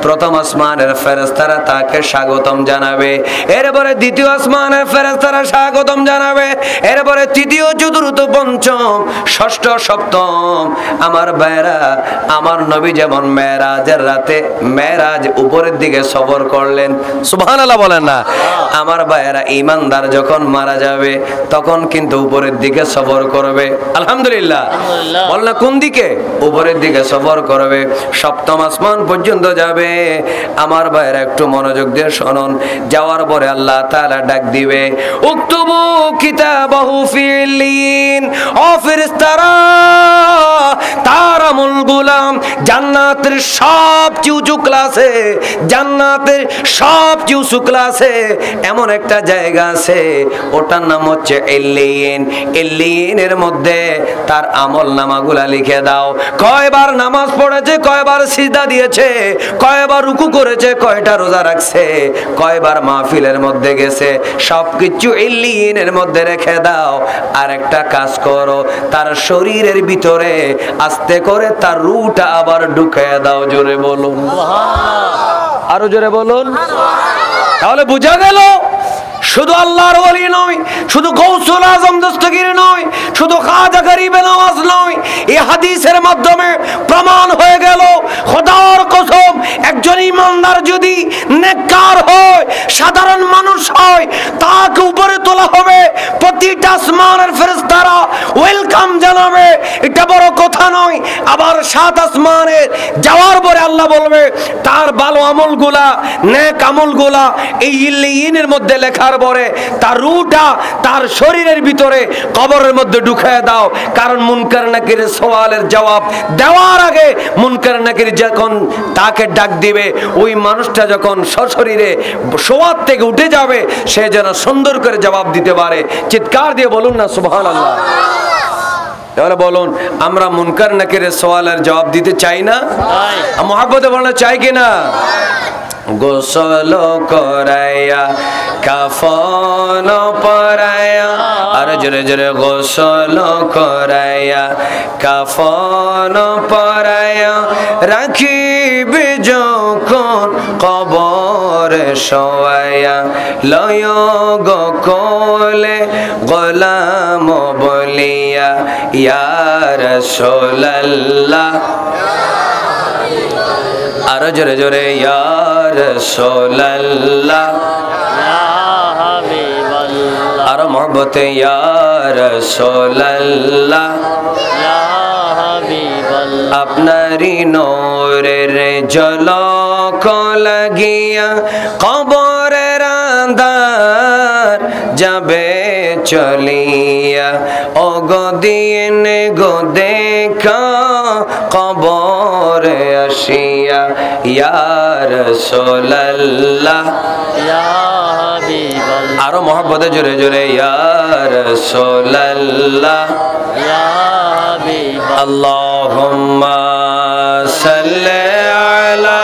Speaker 2: প্রথম আসমানের ফেরেশতারা তাকে স্বাগতম জানাবে। এরপরে দ্বিতীয় আসমানের ফেরেশতারা স্বাগতম জানাবে। এরপরে তৃতীয়, চতুর্থ, পঞ্চম, ষষ্ঠ, সপ্তম। আমার ভাইরা, আমার নবী যেমন মেরাজের রাতে মেরাজ উপরের দিকে সফর করলেন, সুবহানাল্লাহ বলেন না? আমার ভাইরা, ঈমানদার যখন মারা যাবে তখন কিন্তু উপরের দিকে সফর করবে। আলহামদুলিল্লাহ। বল না, কোন দিকে? উপরের দিকে সফর করবে, সপ্তম আসমান পর্যন্ত যাবে। আমার ভাইরা, একটু মনোযোগ দিয়ে শুনুন। যাওয়ার পরে আল্লাহ তাআলা ডাক দিবে, উকতুবু কিতাবাহু ফি ইল্লিয়িন। ও ফেরেশতারা, তার আমল গোলাম জান্নাতের সবচেয়ে উঁচু ক্লাসে, জান্নাতের সবচেয়ে উঁচু ক্লাসে এমন একটা জায়গা আছে, ওটার নাম হচ্ছে ইল্লিয়িন। ইল্লিয়িনের মধ্যে তার আমল নামাগুলা লিখে দাও। কয়বার নামাজ পড়েছে, কয়বার সিজদা দিয়েছে, কয়বার রুকু করেছে, কয়টা রোজা রাখছে, কয়বার মাহফিলের মধ্যে গেছে, সবকিছু ইল্লিয়িনের মধ্যে রেখে দাও। আর একটা কাজ করো, তার শরীরের ভিতরে আস্তে করে তার রূহটা আবার ঢুকিয়ে দাও। জোরে বলুন, আরো জোরে বলুন। তাহলে বোঝা গেল, শুধু আল্লাহর ওলি নয়, শুধু গৌসুল আজম দস্তগীর নয়, শুধু খাজা গরিবে নওয়াজ নয়, এই হাদিসের মাধ্যমে প্রমাণ হয়ে গেল, খোদার কসম, একজন ইমানদার যদি নেককার হয়, সাধারণ মানুষ হয়, তাকে উপরে তোলা হবে। প্রতিটা আসমানের ফেরেশতারা ওয়েলকাম জানাবে। এটা বড় কথা নয়। আবার সাত আসমানের যাওয়ার পরে আল্লাহ বলবে, তার ভালো আমলগুলা, নেক আমলগুলা এই ইল্লিয়িনের মধ্যে লেখার পরে তার রূহটা তার শরীরের ভিতরে কবরের মধ্যে ঢুকিয়ে দাও। কারণ মুনকার নাকির সওয়ালের জবাব দেওয়ার আগে মুনকার নাকির যখন তাকে ডাক দিবে, ওই মানুষটা যখন সশরীরে শোয়ার থেকে উঠে যাবে, সে যেন সুন্দর করে জবাব দিতে পারে। চিৎকার দিয়ে বলুন না সুবহানাল্লাহ। তাহলে বলুন আমরা মুনকার নাকিরের সওয়ালের জবাব দিতে চাই না? মহব্বতে বললে চাই কিনা? গোসল করাইয়া কাফন পরাইয়া, আর জোরে জোরে গোসল করাইয়া কাফন পরাইয়া রাখিবে যখন কবরে শোয়াইয়া, লয় গো কোলে গোলাম বলিয়া ইয়া রাসূলুল্লাহ, আর জোরে জোরে ইয়া রাসূলুল্লাহ, আর মহব্বতে ইয়া রাসূলুল্লাহ, আপনারি নূরের ঝলক লাগিয়া কবরের আঁধার যাবে চলিয়া, ও গো দিন গো দেখা কবরে আসিয়া ইয়া রাসূলুল্লাহ, আরো মহব্বতে জোরে জোরে ইয়া রাসূলুল্লাহ, আল্লাহুম্মা সাল্লি আলা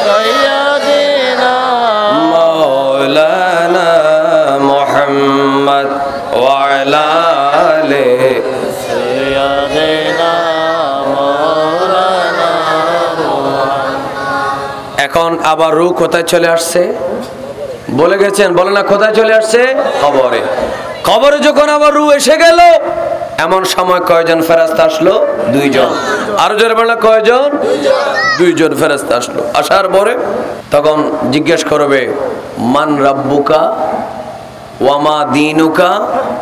Speaker 2: সাইয়্যিদিনা মাওলানা মুহাম্মদ ওয়া আলা আলি সাইয়্যিদিনা মাওলানা। এখন আবার রূহ কোথায় চলে আসছে বলে গেছেন? বলে না কোথায় চলে আসছে? কবরে। কবরে যখন আবার রূহ এসে গেল, এমন সময় কয়জন ফেরেশতা আসলো? 2 জন। আরো জোরে বলনা কয়জন? 2 জন ফেরেশতা আসলো। আসার পরে তখন জিজ্ঞেস করবে মান রাব্বুকা ওয়ামা দীনুকা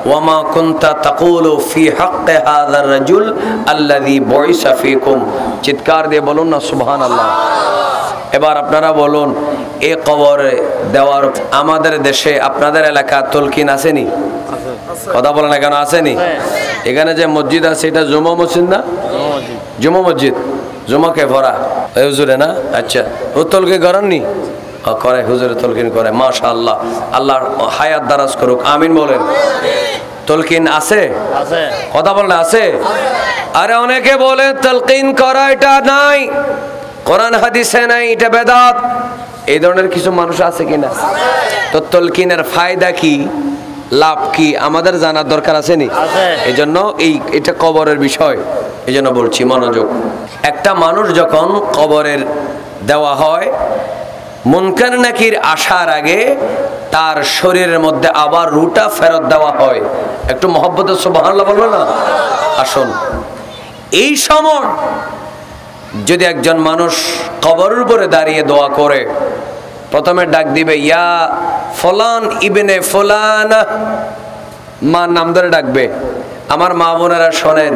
Speaker 2: ওয়ামা কুনতা তাকুলু ফি হাক্কি হাযার রাজুল আল্লাযী বুইসা ফীকুম। চিৎকার দিয়ে বলুন না সুবহানাল্লাহ। এবার আপনারা বলুন, এই কবরে দেওয়ার আমাদের দেশে আপনাদের এলাকা তলকিন আসেনি? কথা বলে না কেন? আসেনি? এখানে যে মসজিদ আছে এটা জুমা মসজিদ না? জুমা মসজিদ। জুমাকে ভরা হুজুরে না? আচ্ছা, ও তলকি করেননি? করে, হুজুরে তলকিন করে। মাশাআল্লাহ, আল্লাহ হায়াত দারাজ করুক, আমিন বলেন। তলকিন আছে? কথা বললে আছে? আরে অনেকে বলে তলকিন করা এটা নাই, কোরআন হাদিসে নাই, এটা বেদাত। এই ধরনের কিছু মানুষ আছে কিনা? তো তলকিনের ফায়দা কি, লাভ কি আমাদের জানার দরকার আছে নি? এই জন্য এটা কবরের বিষয়, এই জন্য বলছি মনোযোগ। একটা মানুষ যখন কবরের দেওয়া হয়, মুনকার নাকির আসার আগে তার শরীরের মধ্যে আবার রূহটা ফেরত দেওয়া হয়। একটু মহব্বতে সুবহানাল্লাহ বলবো না? আসুন, এই সময় যদি একজন মানুষ কবরের উপরে দাঁড়িয়ে দোয়া করে, প্রথমে ডাক দিবে ইয়া ফুলান ইবনে ফুলান, মার নাম ধরে ডাকবে। আমার মা বোনেরা শোনেন,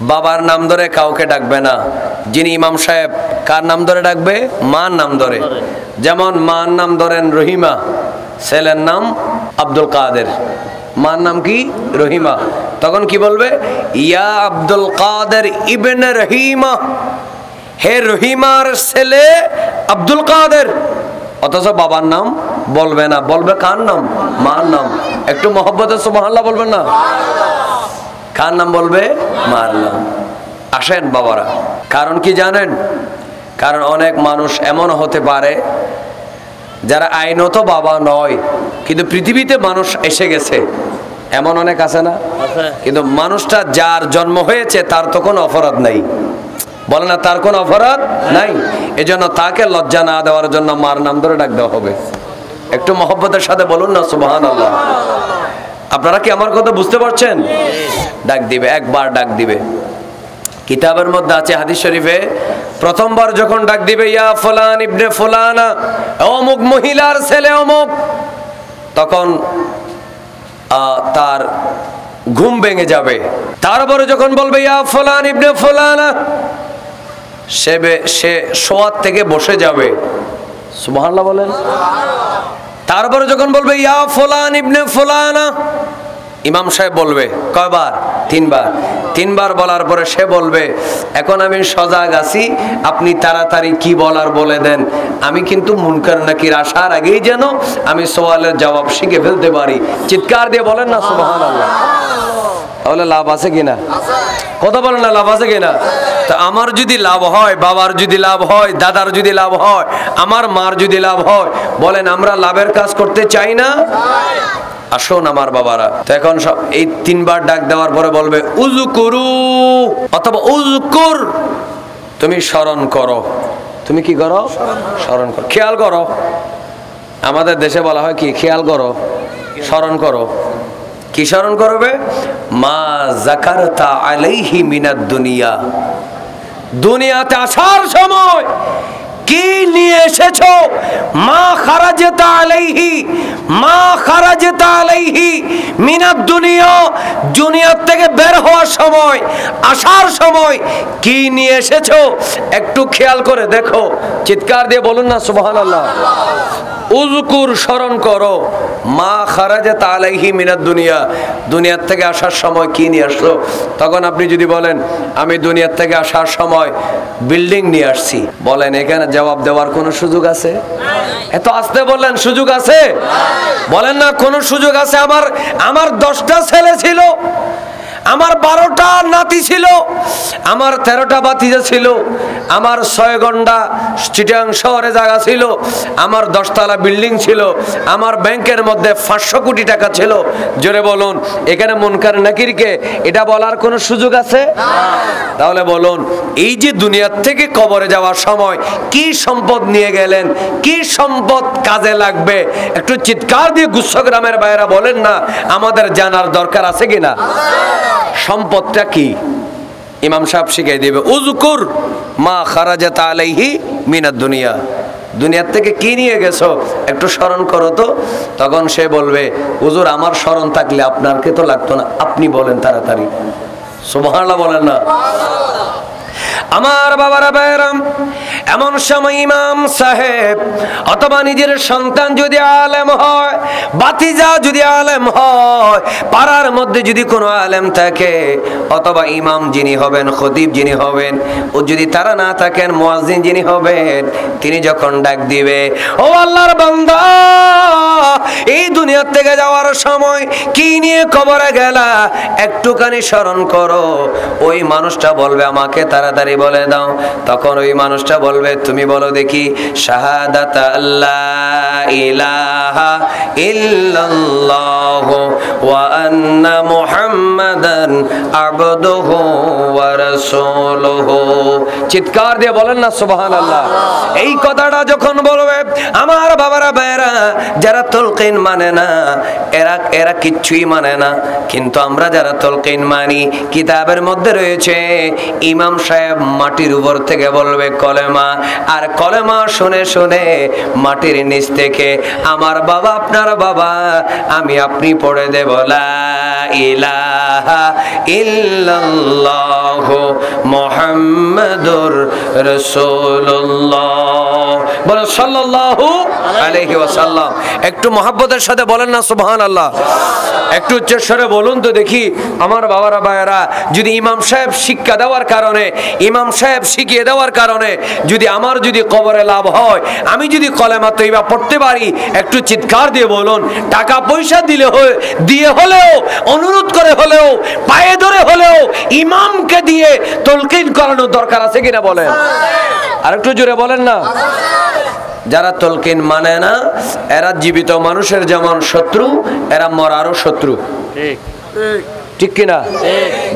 Speaker 2: বাবার নাম ধরে কাউকে ডাকবে না। যিনি ইমাম সাহেব কার নাম ধরে ডাকবে? মার নাম ধরে। যেমন মার নাম ধরেন রহিমা, ছেলের নাম আব্দুল কাদের, মার নাম কি? রহিমা। তখন কি বলবে? ইয়া আব্দুল কাদের ইবনে রহিমা, হে রহিমার ছেলে আব্দুল কাদের। অথচ বাবার নাম বলবে না, বলবে কার নাম? মার নাম। একটু মহব্বতে সুবহানাল্লাহ বলবেন না? কার নাম বলবে? মার নাম। আসেন বাবারা, কারণ কি জানেন? কারণ অনেক মানুষ এমন হতে পারে যারা আইনত বাবা নয়, কিন্তু পৃথিবীতে মানুষ এসে গেছে, এমন অনেক আছে না? কিন্তু মানুষটা যার জন্ম হয়েছে তার তো কোনো অপরাধ নাই, বলে না? তার কোনো অপরাধ নাই। এজন্য তাকে লজ্জা না দেওয়ার জন্য মার নাম ধরে ডাক দেওয়া হবে। একটু মহব্বতের সাথে বলুন না সুবহানাল্লাহ। আপনারা কি আমার কথা বুঝতে পারছেন? ডাক দিবে, একবার ডাক দিবে। কিতাবের মধ্যে আছে, হাদিস শরীফে, প্রথমবার যখন ডাক দিবে ইয়া ফুলান ইবনে ফুলানা, অমুক মহিলার ছেলে অমুক, তখন তার ঘুম ভেঙে যাবে। তারপরে যখন বলবে ইয়া ফুলান ইবনে ফুলানা, সে শোয়ার থেকে বসে যাবে। সুবহানাল্লাহ বলেন। তারপরে যখন বলবে ইয়া ফুলান ইবনে ফুলানা, ইমাম সাহেব বলবে কয়বার? 3 বার। তিনবার বলার পরে সে বলবে এখন আমি সজাগ আছি, আপনি তাড়াতাড়ি কি বলার বলে দেন, আমি কিন্তু মুনকার নাকির আসার আগেই যেন আমি সওয়ালের জবাব শিখে ফেলতে পারি। চিৎকার দিয়ে বলেন না সুবহানাল্লাহ। তাহলে লাভ আছে কিনা? কথা বলেন না, লাভ আছে কিনা? তো আমার যদি লাভ হয়, বাবার যদি লাভ হয়, দাদার যদি লাভ হয়, আমার মার যদি লাভ হয়, বলেন আমরা লাভের কাজ করতে চাই না? আসুন আমার বাবারা। তো এখন সব এই তিনবার ডাক দেওয়ার পরে বলবে উযকুরু অথবা উযকুর, তুমি স্মরণ করো। তুমি কি করো? স্মরণ করো, খেয়াল করো। আমাদের দেশে বলা হয় কি, খেয়াল করো, স্মরণ করো। কি স্মরণ করবে? মা যাকারতা আলাইহি মিনাদ দুনিয়া, দুনিয়াতে আসার সময় কি নিয়ে এসেছো? মা খারাজাতা আলাইহি, মা খারাজাতা আলাইহি মিনাদ দুনিয়া, দুনিয়া থেকে বের হওয়ার সময়, আসার সময় কি নিয়ে এসেছো একটু খেয়াল করে দেখো। চিৎকার দিয়ে বলুন না সুবহানাল্লাহ। উযকুর, স্মরণ করো, মা খারাজাত আলাইহি মিনাদ দুনিয়া, দুনিয়ার থেকে আসার সময় কি নিয়ে আসলো। তখন আপনি যদি বলেন আমি দুনিয়ার থেকে আসার সময় বিল্ডিং নিয়ে আসছি, বলেন এখানে জবাব দেওয়ার কোনো সুযোগ আছে? এত আস্তে বললেন, সুযোগ আছে? বলেন না কোনো সুযোগ আছে? আমার 10টা ছেলে ছিল, আমার 12টা নাতি ছিল, আমার 13টা ভাতিজা ছিল, আমার 6 ঘন্টা চিটাং শহরে জায়গা ছিল, আমার 10 তলা বিল্ডিং ছিল, আমার ব্যাংকের মধ্যে 500 কোটি টাকা ছিল। জোরে বলুন, এখানে মুনকার নাকিরকে এটা বলার কোনো সুযোগ আছে? তাহলে বলুন, এই যে দুনিয়ার থেকে কবরে যাওয়ার সময় কি সম্পদ নিয়ে গেলেন, কি সম্পদ কাজে লাগবে, একটু চিৎকার দিয়ে গুচ্ছগ্রামের বাইরা বলেন না, আমাদের জানার দরকার আছে কিনা? সম্পদটা কি ইমাম সাহেব শিখিয়ে দেবে। উযকুর মা খারাজাত আলাইহি মিনাদ দুনিয়া, দুনিয়ার থেকে কি নিয়ে গেছো একটু স্মরণ করো তো। তখন সে বলবে হুজুর আমার স্মরণ থাকলে আপনারকে তো লাগতো না, আপনি বলেন তাড়াতাড়ি। সুবহানাল্লাহ বলেন না। আমার বাবারা ভাইরাম, এমন সময় ইমাম সাহেব অথবা নিজের সন্তান যদি আলেম হয়, ভাতিজা যদি আলেম হয়, পাড়ার মধ্যে যদি কোনো আলেম থাকে, অথবা ইমাম যিনি হবেন, খতিব যিনি হবেন, ও যদি তারা না থাকেন, মুয়াজ্জিন যিনি হবেন, তিনি যখন ডাক দিবে ও আল্লাহর বান্দা, এই দুনিয়া থেকে যাওয়ার সময় কি নিয়ে কবরে গেলা একটুখানি স্মরণ করো। ওই মানুষটা বলবে আমাকে তাড়াতাড়ি বলে দাও। তখন ওই মানুষটা বলবে তুমি বলো দেখি, শাহাদাত আল্লাহ ইলাহা ইল্লাল্লাহু ওয়া আন্না মুহাম্মাদান আবদুহু ওয়া রাসূলুহু। চিৎকার দিয়ে বলেন না সুবহানাল্লাহ। এই কথাটা যখন বলবে, আমার বাবারা ভাইরা, যারা তালকিন মানে না এরা কিচ্ছুই মানে না, কিন্তু আমরা যারা তালকিন মানি, কিতাবের মধ্যে রয়েছে ইমাম সাহেব মাটির উপর থেকে বলবে কলেমা, আর কলেমা শুনে শুনে মাটির নিচ থেকে আমার বাবা আপনার বাবা আমি আপনি পড়ে দেব লা ইলাহা ইল্লাল্লাহু মুহাম্মাদুর রাসূলুল্লাহ, বলো সাল্লাল্লাহু আলাইহি ওয়াসাল্লাম। একটু মহব্বতের সাথে বলেন না সুবহানাল্লাহ। একটু উচ্চস্বরে বলুন তো দেখি। আমার বাবারা ভাইয়েরা, যদি ইমাম সাহেব শিক্ষা দেওয়ার কারণে, ইমাম সাহেব শিখিয়ে দেওয়ার কারণে যদি আমার যদি কবরে লাভ হয়, আমি যদি কলেমা তৈবা পড়তে পারি, একটু চিৎকার দিয়ে বলুন, টাকা পয়সা দিয়ে হলেও, অনুরোধ করে হলেও, পায়ে ধরে হলেও ইমামকে দিয়ে তালকিন করানোর দরকার আছে কিনা বলেন? আর একটু জোরে বলেন না। যারা তালকিন মানে না এরা জীবিত মানুষের যেমন শত্রু, এরা মরারও শত্রু। ঠিক কিনা?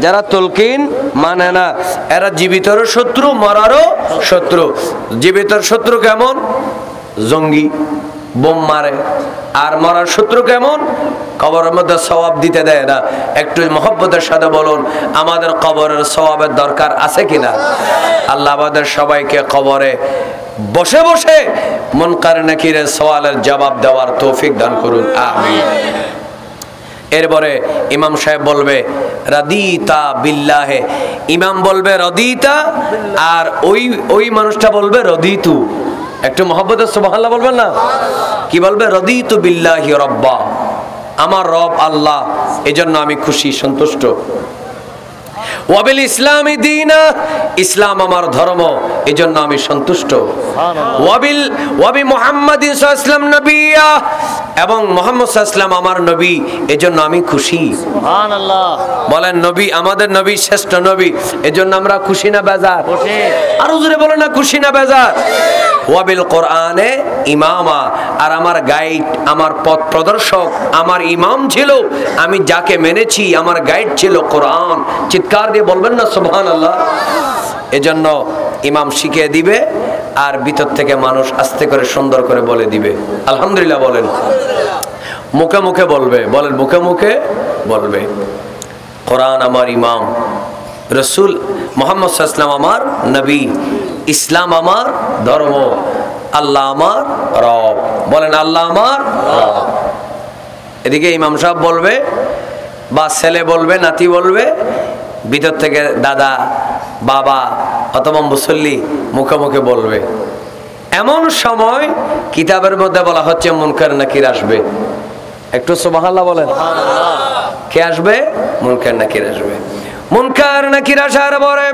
Speaker 2: যারা তালকিন মানে না এরা জীবিতরও শত্রু, মরারও শত্রু। জীবিতর শত্রু কেমন? জঙ্গি, বোম মারে। আর মরার শত্রু কেমন? কবরের মধ্যে সওয়াব দিতে দেয় না। একটু মহব্বতের সাথে বলুন, আমাদের কবরের সওয়াবের দরকার আছে কিনা? আল্লাহ আমাদের সবাইকে কবরে বসে বসে মুনকার নাকিরের সওয়ালের জবাব দেওয়ার তৌফিক দান করুন, আমিন। এরপরে ইমাম সাহেব বলবে রাদিতা বিল্লাহে, ইমাম বলবে রাদিতা, আর ওই মানুষটা বলবে রাদিতু। একটু মহব্বতের সুবহানাল্লাহ বলবেন না? কি বলবে? রাদিতু বিল্লাহি রাব্বা, আমার রব আল্লাহ, এজন্য আমি খুশি সন্তুষ্ট। ওয়াবিল ইসলামি দীনা, ইসলাম আমার ধর্ম, এজন্য আমি সন্তুষ্ট। ওয়াবি মুহাম্মাদিন সাল্লাল্লাহু আলাইহি ওয়াসাল্লাম নবিয়্যা, এবং মুহাম্মদ সাল্লাল্লাহু আলাইহি ওয়াসাল্লাম আমার নবী, এজন্য আমি খুশি।
Speaker 3: সুবহানাল্লাহ।
Speaker 2: বলেন নবী, আমাদের নবী শ্রেষ্ঠ নবী, এজন্য আমরা খুশি না বেজার?
Speaker 3: খুশি।
Speaker 2: আর হুজুরে বলেন না খুশি না বেজার? ওয়াবিল কোরআনে ইমামা, আর আমার গাইড, আমার পথ প্রদর্শক, আমার ইমাম ছিল, আমি যাকে মেনেছি আমার গাইড ছিল কোরআন। চিৎকার দিয়ে বলবেন না সুবহানাল্লাহ? এজন্য ইমাম শিখিয়ে দিবে, আর ভিতর থেকে মানুষ আস্তে করে সুন্দর করে বলে দিবে আলহামদুলিল্লাহ। বলেন মুখে মুখে বলবে, বলেন মুখে মুখে বলবে কোরআন আমার ইমাম, রসুল মুহাম্মদ সাল্লাল্লাহু আলাইহি ওয়াসাল্লাম আমার নবী, ইসলাম আমার ধর্ম, আল্লাহ আমার রব। বলেন আল্লাহ আমার রব। এদিকে ইমাম সাহেব বলবে, বা ছেলে বলবে, নাতি বলবে, ভিতর থেকে দাদা, বাবা অথবা মুসল্লি মুখে মুখে বলবে। এমন সময় কিতাবের মধ্যে বলা হচ্ছে মুনকার নাকির আসবে। একটু সুবহানাল্লাহ বলেন। কে আসবে? মুনকার নাকির আসবে। মুনকার নাকির আসার পরে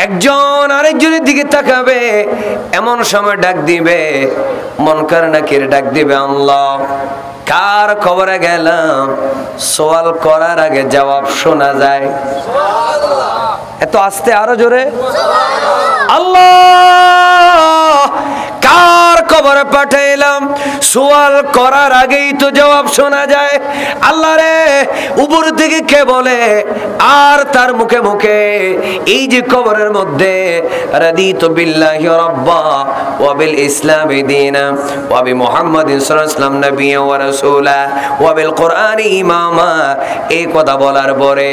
Speaker 2: একজন আরেকজনের দিকে তাকাবে, এমন সময় ডাক দিবে, মুনকার নাকির ডাক দিবে, আল্লাহ কার খবরে গেলাম, সওয়াল করার আগে জবাব শোনা যায়। এত আস্তে, আরো জোরে। আল্লাহ কার কবরে পাঠাইলাম, সওয়াল করার আগেই তো জবাব শোনা যায়। আল্লাহ রে, উপর থেকে কে বলে, আর তার মুখে মুখে এই যে কবরের মধ্যে রাদিতু বিল্লাহি রাব্বা ওয়া বিল ইসলামি দীনা ওয়া বি মুহাম্মাদিন সাল্লাল্লাহু আলাইহি ওয়াসাল্লাম নবিয়্যা ওয়া রাসূলা ওয়া বিল কোরআনি ইমামা, এই কথা বলার পরে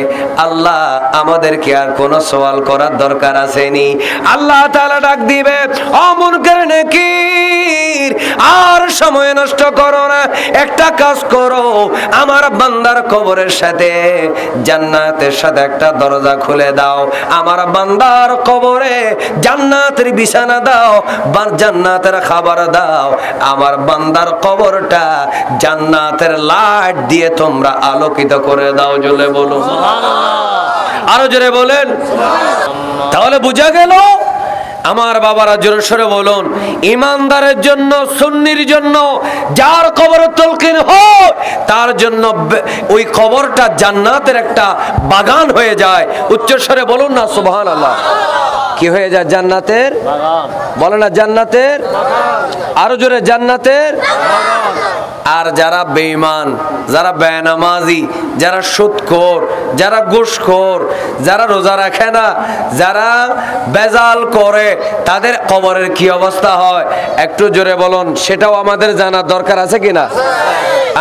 Speaker 2: আল্লাহ আমাদেরকে আর কোনো সওয়াল করার দরকার আসেনি। আল্লাহ তাআলা ডাক দিবে, ও মুনকার নাকির, আর সময় নষ্ট করো না, একটা কাজ করো, আমার বান্দার কবরের সাথে জান্নাতের সাথে একটা দরজা খুলে দাও, আমার বান্দার কবরে জান্নাতের বিছানা দাও, জান্নাতের খাবার দাও, আমার বান্দার কবরটা জান্নাতের লাইট দিয়ে তোমরা আলোকিত করে দাও। জোরে বলো সুবহানাল্লাহ। আরো জোরে বলেন। তাহলে বোঝা গেল, আমার বাবারা জোরে সরে বলুন, ইমানদারের জন্য, সুন্নির জন্য যার কবর তলকিন হয়, তার জন্য ওই কবরটা জান্নাতের একটা বাগান হয়ে যায়। উচ্চ স্বরে বলুন না সুবহানাল্লাহ। কি হয়ে যায়? জান্নাতের বাগান। বলে না জান্নাতের বাগান। আরো জোরে, জান্নাতের বাগান। আর যারা বেঈমান, যারা বেনামাজি, যারা সুদখোর, যারা ঘুষখোর, যারা রোজা রাখে না, যারা বেজাল করে, তাদের কবরের কি অবস্থা হয় একটু জোরে বলুন। সেটাও আমাদের জানার দরকার আছে কিনা?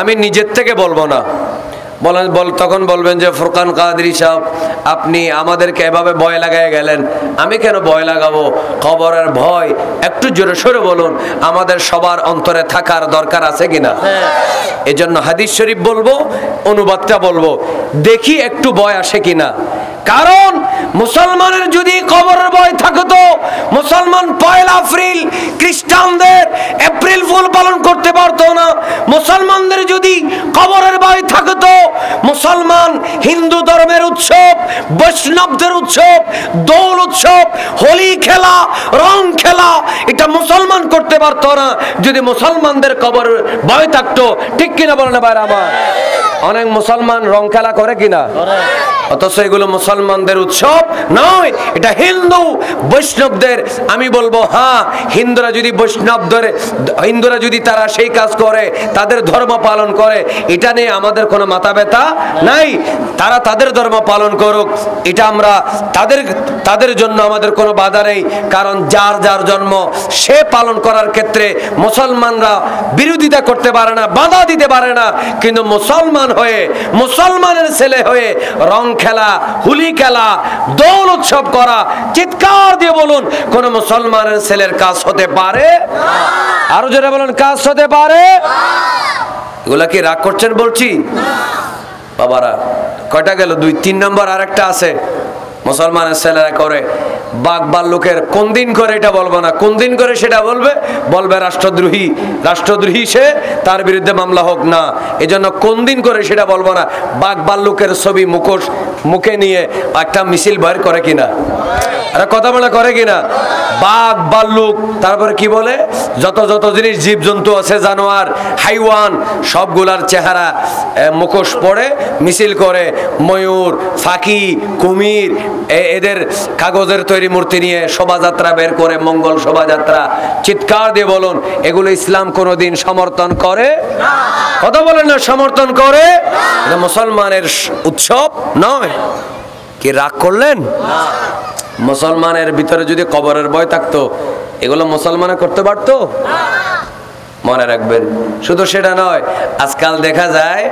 Speaker 2: আমি নিজের থেকে বলবো না, বলেন তখন বলবেন যে ফুরকান কাদরি সাহেব, আপনি আমাদেরকে এভাবে ভয় লাগাই গেলেন। আমি কেন ভয় লাগাবো? কবরের ভয় একটু জোরে সরে বলুন আমাদের সবার অন্তরে থাকার দরকার আছে কিনা। এজন্য হাদিস শরীফ বলবো, অনুবাদটা বলবো, দেখি একটু ভয় আসে কিনা। কারণ মুসলমানের যদি কবরের ভয় থাকতো, মুসলমান 1 এপ্রিল খ্রিস্টানদের এপ্রিল ফুল পালন করতে পারতো না। মুসলমানদের যদি কবরের ভয় থাকতো, মুসলমান হিন্দু ধর্মের উৎসব, বৈষ্ণবদের উৎসব, দোল উৎসব, হোলি খেলা, রং খেলা, এটা মুসলমান করতে পারতো না যদি মুসলমানদের কবরের ভয় থাকতো। ঠিক কিনা বলেন ভাইরা আমার? অনেক মুসলমান রং খেলা করে কিনা? অথচ এগুলো মুসলমানদের উৎসব নয়, এটা হিন্দু বৈষ্ণবদের। আমি বলবো হ্যাঁ, হিন্দুরা যদি তারা সেই কাজ করে, তাদের ধর্ম পালন করে, এটা নিয়ে আমাদের কোনো মাথা ব্যথা নাই। তারা তাদের ধর্ম পালন করুক, এটা আমরা তাদের জন্য আমাদের কোনো বাধা নেই। কারণ যার যার জন্ম সে পালন করার ক্ষেত্রে মুসলমানরা বিরোধিতা করতে পারে না, বাধা দিতে পারে না। কিন্তু মুসলমান হয়ে, মুসলমানের ছেলে হয়ে রং খেলা, হোলি খেলা, দোল উৎসব করা, চিৎকার দিয়ে বলুন, কোন মুসলমানের ছেলের কাজ হতে পারে? আরো জোরে বলুন, কাজ হতে পারে? এগুলা কি রাগ করছেন বলছি? বাবারা কয়টা গেল? 2-3 নম্বর আরেকটা আছে, মুসলমানের ছেলেরা করে বাঘ ভাল্লুকের কোন দিন করে এটা বলবো না, কোন দিন করে সেটা বলবে, বলবে রাষ্ট্রদ্রোহী, রাষ্ট্রদ্রোহী সে, তার বিরুদ্ধে মামলা হোক না। এজন্য কোন দিন করে সেটা বলবো না। বাঘ ভাল্লুকের ছবি মুখোশ মুখে নিয়ে একটা মিছিল বের করে কিনা, আরে কথা বলে করে কিনা, বাঘ ভাল্লুক, তারপরে কি বলে যত যত জিনিস জীবজন্তু আছে, জানোয়ার, হাইওয়ান, সবগুলার চেহারা মুখোশ পরে মিছিল করে, ময়ূর, ফাঁকি, কুমির, এদের কাগজের তৈরি মূর্তি নিয়ে শোভাযাত্রা বের করে, মঙ্গল শোভাযাত্রা। চিৎকার দিয়ে বলুন, এগুলো ইসলাম কোনোদিন সমর্থন করে? কথা বলেন না, সমর্থন করে? এটা মুসলমানের উৎসব নয়। কি রাগ করলেন? মুসলমানের ভিতরে যদি কবরের ভয় থাকতো, এগুলো মুসলমানে করতে পারতো? মনে রাখবেন। শুধু সেটা নয়, আজকাল দেখা যায়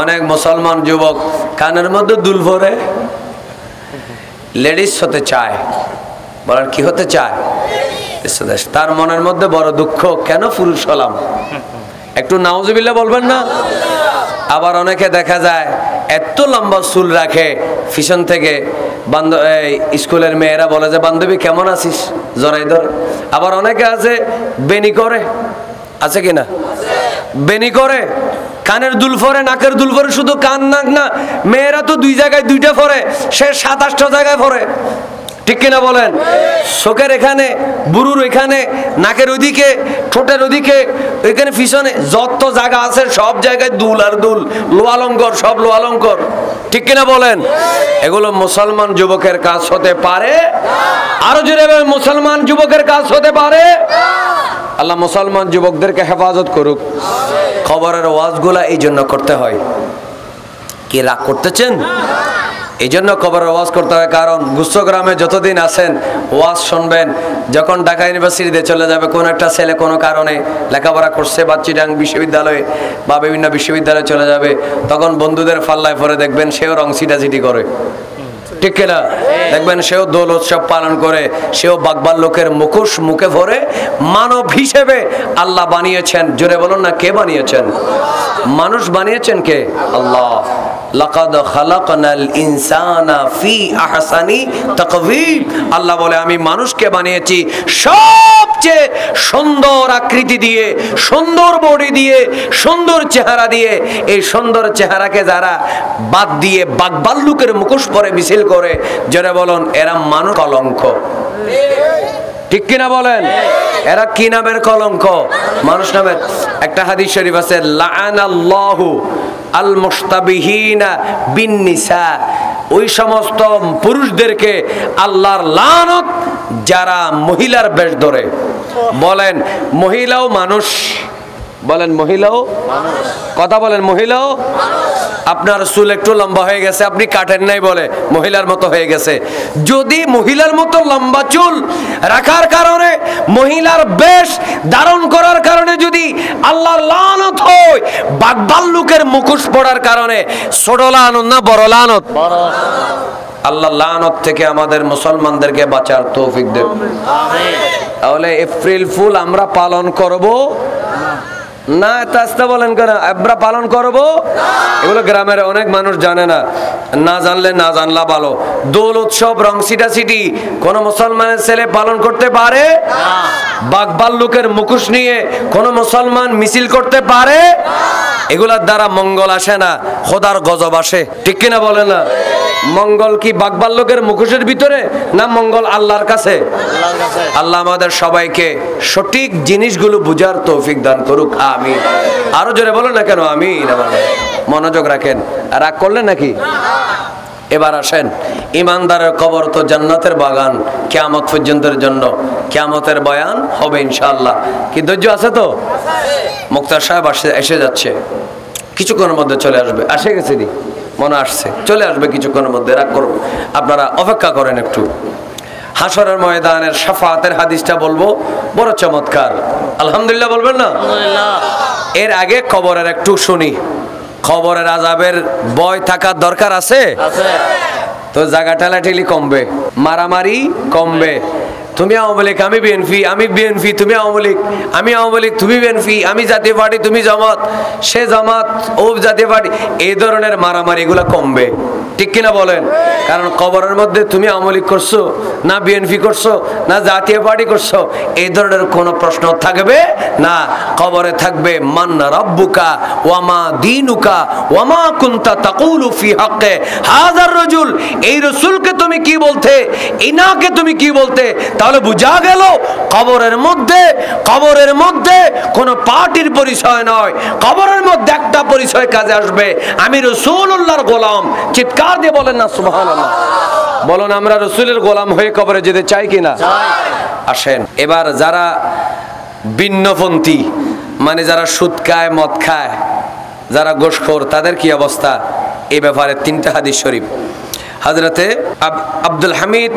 Speaker 2: অনেক মুসলমান যুবক কানের মধ্যে দুল ভরে লেডিস হতে চায়। বলার কি হতে চায়? তার মনের মধ্যে বড় দুঃখ, কেন পুরুষ হলাম? একটু নাউজুবিল্লাহ বলবেন না? আবার অনেকে দেখা যায় এত লম্বা চুল রাখে, পিছন থেকে স্কুলের মেয়েরা বলে যে বান্ধবী কেমন আছিস, জড়াই ধর। আবার অনেকে আছে বেনি করে, আছে কিনা, বেনি করে, কানের দুল ফরে, নাকের দুল ফরে। শুধু কান নাক না, মেয়েরা তো দুই জায়গায় দুইটা ফরে, সে 7-8টা জায়গায় ফরে। ঠিক কিনা বলেন? চোখের এখানে, বুরুর এখানে, নাকের ওইদিকে, ঠোঁটের ওইদিকে, ওইখানে পিছনে যত জায়গা আছে সব জায়গায় দুল আর দুল, লোয়ালঙ্কর, সব লোয়ালঙ্কর। ঠিক কিনা বলেন? এগুলো মুসলমান যুবকের কাজ হতে পারে? আরো জোরে মুসলমান যুবকের কাজ হতে পারে? আল্লাহ মুসলমান যুবকদেরকে হেফাজত করুক। খবরের ওয়াজগুলা এই জন্য করতে হয়। কি রাগ করতেছেন? এই জন্য খবরের ওয়াজ করতে হয়, কারণ গুচ্ছগ্রামে যতদিন আছেন ওয়াজ শুনবেন। যখন ঢাকা ইউনিভার্সিটিতে চলে যাবে কোন একটা ছেলে কোনো কারণে লেখাপড়া করছে বা চিটাং বিশ্ববিদ্যালয়ে বা বিভিন্ন বিশ্ববিদ্যালয়ে চলে যাবে, তখন বন্ধুদের ফাল্লায় পরে দেখবেন সেও রং ছিটাছিটি করে। ঠিক কিনা? দেখবেন সেও দোল উৎসব পালন করে, সেও বাগবাল লোকের মুখোশ মুখে ভরে। মানব হিসেবে আল্লাহ বানিয়েছেন, জোরে বলুন না, কে বানিয়েছেন? মানুষ বানিয়েছেন কে? আল্লাহ। লাকাদ খালাকনাল ইনসানা ফি আহসানি তাকওয়িম। আল্লাহ বলে আমি মানুষকে বানিয়েছি সবচেয়ে সুন্দর আকৃতি দিয়ে, সুন্দর বডি দিয়ে, সুন্দর চেহারা দিয়ে। এই সুন্দর চেহারাকে যারা বাদ দিয়ে বাগবাল্লুকের মুখোশ পরে মিছিল করে, যারা বলেন এরা মানুষ কলঙ্ক। ঠিক কিনা বলেন? এরা কি নামের কলঙ্ক? মানুষ নামের। একটা হাদিস শরীফ আছে, লাআনাল্লাহু আল মুশতাবিহিনা বিন নিসা। ওই সমস্ত পুরুষদেরকে আল্লাহর লানত যারা মহিলার বেশ ধরে। বলেন মহিলাও মানুষ, বলেন মহিলাও মানুষ, কথা বলেন মহিলাও। আপনার চুল একটু লম্বা হয়ে গেছে, আপনি কাটেন নাই বলে মহিলার মতো হয়ে গেছে। যদি মহিলার মতো লম্বা চুল রাখার কারণে, মহিলার বেশ ধারণ করার কারণে যদি আল্লাহর লানত হয়, বাগবাল্লুকের মুখোশ পড়ার কারণে, ছোট লানত না বড় লানত? আল্লাহ লানত থেকে আমাদের মুসলমানদেরকে বাঁচার তৌফিক দেন। তাহলে এপ্রিল ফুল আমরা পালন করব না? তাস্তা বলেন কেন? আমরা পালন করব। এগুলো গ্রামের অনেক মানুষ জানে না, না জানলে না জানলা ভালো। দোল উৎসব, রং ছিটাছিটি কোন মুসলমানের ছেলে পালন করতে পারে? বাগবাল্লুকের মুখোশ নিয়ে কোন মুসলমান মিছিল করতে পারে? এগুলার দ্বারা মঙ্গল আসে না, খোদার গজব আসে। ঠিক কিনা বলে না? মঙ্গল কি বাগবাল্লুকের মুখোশের ভিতরে, না মঙ্গল আল্লাহর কাছে? আল্লাহ আমাদের সবাইকে সঠিক জিনিসগুলো বুঝার তৌফিক দান করুক, আমিন। আরো জোরে বলো না কেন? আমিন। মনোযোগ রাখেন। রাগ করলেন নাকি? এবার আসেন, ইমানদারের কবর তো জান্নাতের বাগান কিয়ামত পর্যন্তের জন্য। কিয়ামতের বয়ান হবে ইনশাআল্লাহ। কি ধৈর্য আছে তো? মুক্তার সাহেব এসে যাচ্ছে, কিছুক্ষণের মধ্যে চলে আসবে। আসে গেছে নি মনে আসছে, চলে আসবে কিছুক্ষণের মধ্যে। রাগ করবো, আপনারা অপেক্ষা করেন একটু। হাসরের ময়দানের শাফাতের হাদিসটা বলবো, বড় চমৎকার। আলহামদুলিল্লাহ বলবেন না? এর আগে কবরের একটু শুনি। কবরের আযাবের ভয় থাকার দরকার আছে তো জায়গা ঠেলাঠেলি কমবে, মারামারি কমবে। তুমি আওয়ামী লীগ আমি বিএনপি, আমি বিএনপি তুমি আওয়ামী লীগ, আমি আওয়ামী লীগ তুমি বিএনপি, আমি জাতীয় পার্টি তুমি জামাত, সে জামাত ও জাতীয় পার্টি, এই ধরনের মারামারি এগুলো কমবে, ঠিক কিনা বলেন? কারণ কবরের মধ্যে তুমি আওয়ামী লীগ করছো না বিএনপি করছো না জাতীয় পার্টি করছো এই ধরনের কোনো প্রশ্ন থাকবে না। কবরে থাকবে মান রাব্বুকা ওয়ামা দীনুকা ওয়ামা কুনতা তাকুলু ফি হাক্কে হাযার রাজুল, এই রাসূলকে তুমি কি বলতে, ইনাকে তুমি কি বলতে। তাহলে বোঝা গেল কবরের মধ্যে কোনো পার্টির পরিচয় নয়, কবরের মধ্যে একটা পরিচয় কাজে আসবে, আমি রাসূলুল্লাহর গোলাম। চিৎকার দিয়ে বলেন না সুবহানাল্লাহ। বলুন আমরা রাসূলের গোলাম হয়ে কবরে যেতে চাই কিনা? আসেন এবার যারা ভিন্নপন্থী, মানে যারা সুদ খায় মদ খায়, যারা গোশখোর, তাদের কি অবস্থা, এই ব্যাপারে 3টা হাদিস শরীফ। হযরতে আব্দুল হামিদ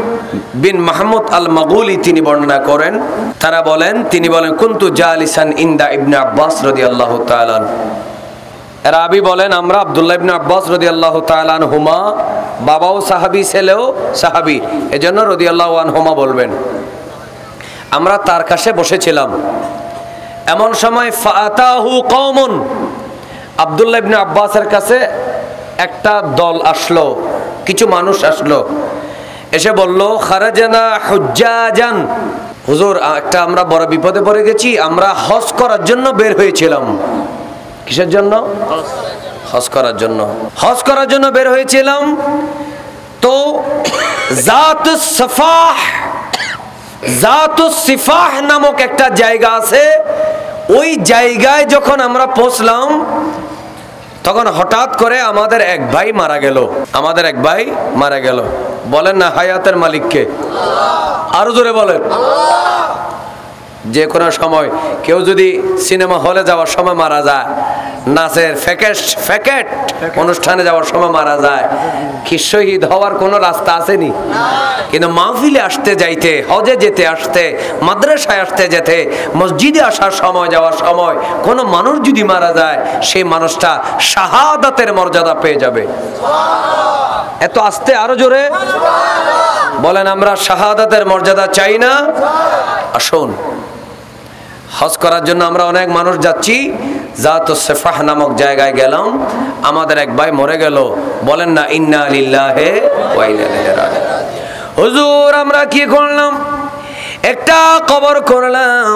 Speaker 2: বিন মাহমুদ আল মাগুলি তিনি বর্ণনা করেন, তিনি বলেন কুনতু জালিসান ইনদা ইবনে আব্বাস রাদিয়াল্লাহু তাআলা। রাবি বলেন আমরা আব্দুল্লাহ ইবনে আব্বাস রাদিয়াল্লাহু তাআলা আনহুমা, বাবাও সাহাবী ছেলেও সাহাবী, এজন্য রাদিয়াল্লাহু আনহুমা বলবেন। আমরা তার কাছে বসেছিলাম, এমন সময় ফাতাহু কওমুন, আব্দুল্লাহ ইবনে আব্বাসের কাছে একটা দল আসলো, কিছু মানুষ আসলো, এসে বলল খারাজানা হুজ্জাজান, হুজুর একটা আমরা বড় বিপদে পড়ে গেছি, আমরা হজ করার জন্য বের হয়েছিলাম। কিসের জন্য? হজ করার জন্য। হজ করার জন্য বের হয়েছিলাম। তো জাতুস সিফাহ নামক একটা জায়গা আছে, ওই জায়গায় যখন আমরা পৌঁছলাম তখন হঠাৎ করে আমাদের এক ভাই মারা গেল। বলেন না হায়াতের মালিককে? আরো জোরে বলেন। যে কোনো সময় কেউ যদি সিনেমা হলে যাওয়ার সময় মারা যায়, নাচের ফ্যাকেট অনুষ্ঠানে যাওয়ার সময় মারা যায়, কি শহীদ হওয়ার কোনো রাস্তা আসেনি? কিন্তু মাহফিলে আসতে যাইতে, হজে যেতে আসতে, মাদ্রাসায় আসতে যেতে, মসজিদে আসার সময় যাওয়ার সময় কোনো মানুষ যদি মারা যায়, সেই মানুষটা শাহাদাতের মর্যাদা পেয়ে যাবে। এত আস্তে, আরো জোরে বলেন। আমরা শাহাদাতের মর্যাদা চাই না? আসুন হজ করার জন্য আমরা অনেক মানুষ যাচ্ছি, জাতুস সিফাহ নামক জায়গায় গেলাম, আমাদের এক ভাই মরে গেল। বলেন না ইন্না লিল্লাহি ওয়া ইন্না ইলাইহি রাজিউন। হুজুর আমরা কি করলাম? একটা কবর করলাম।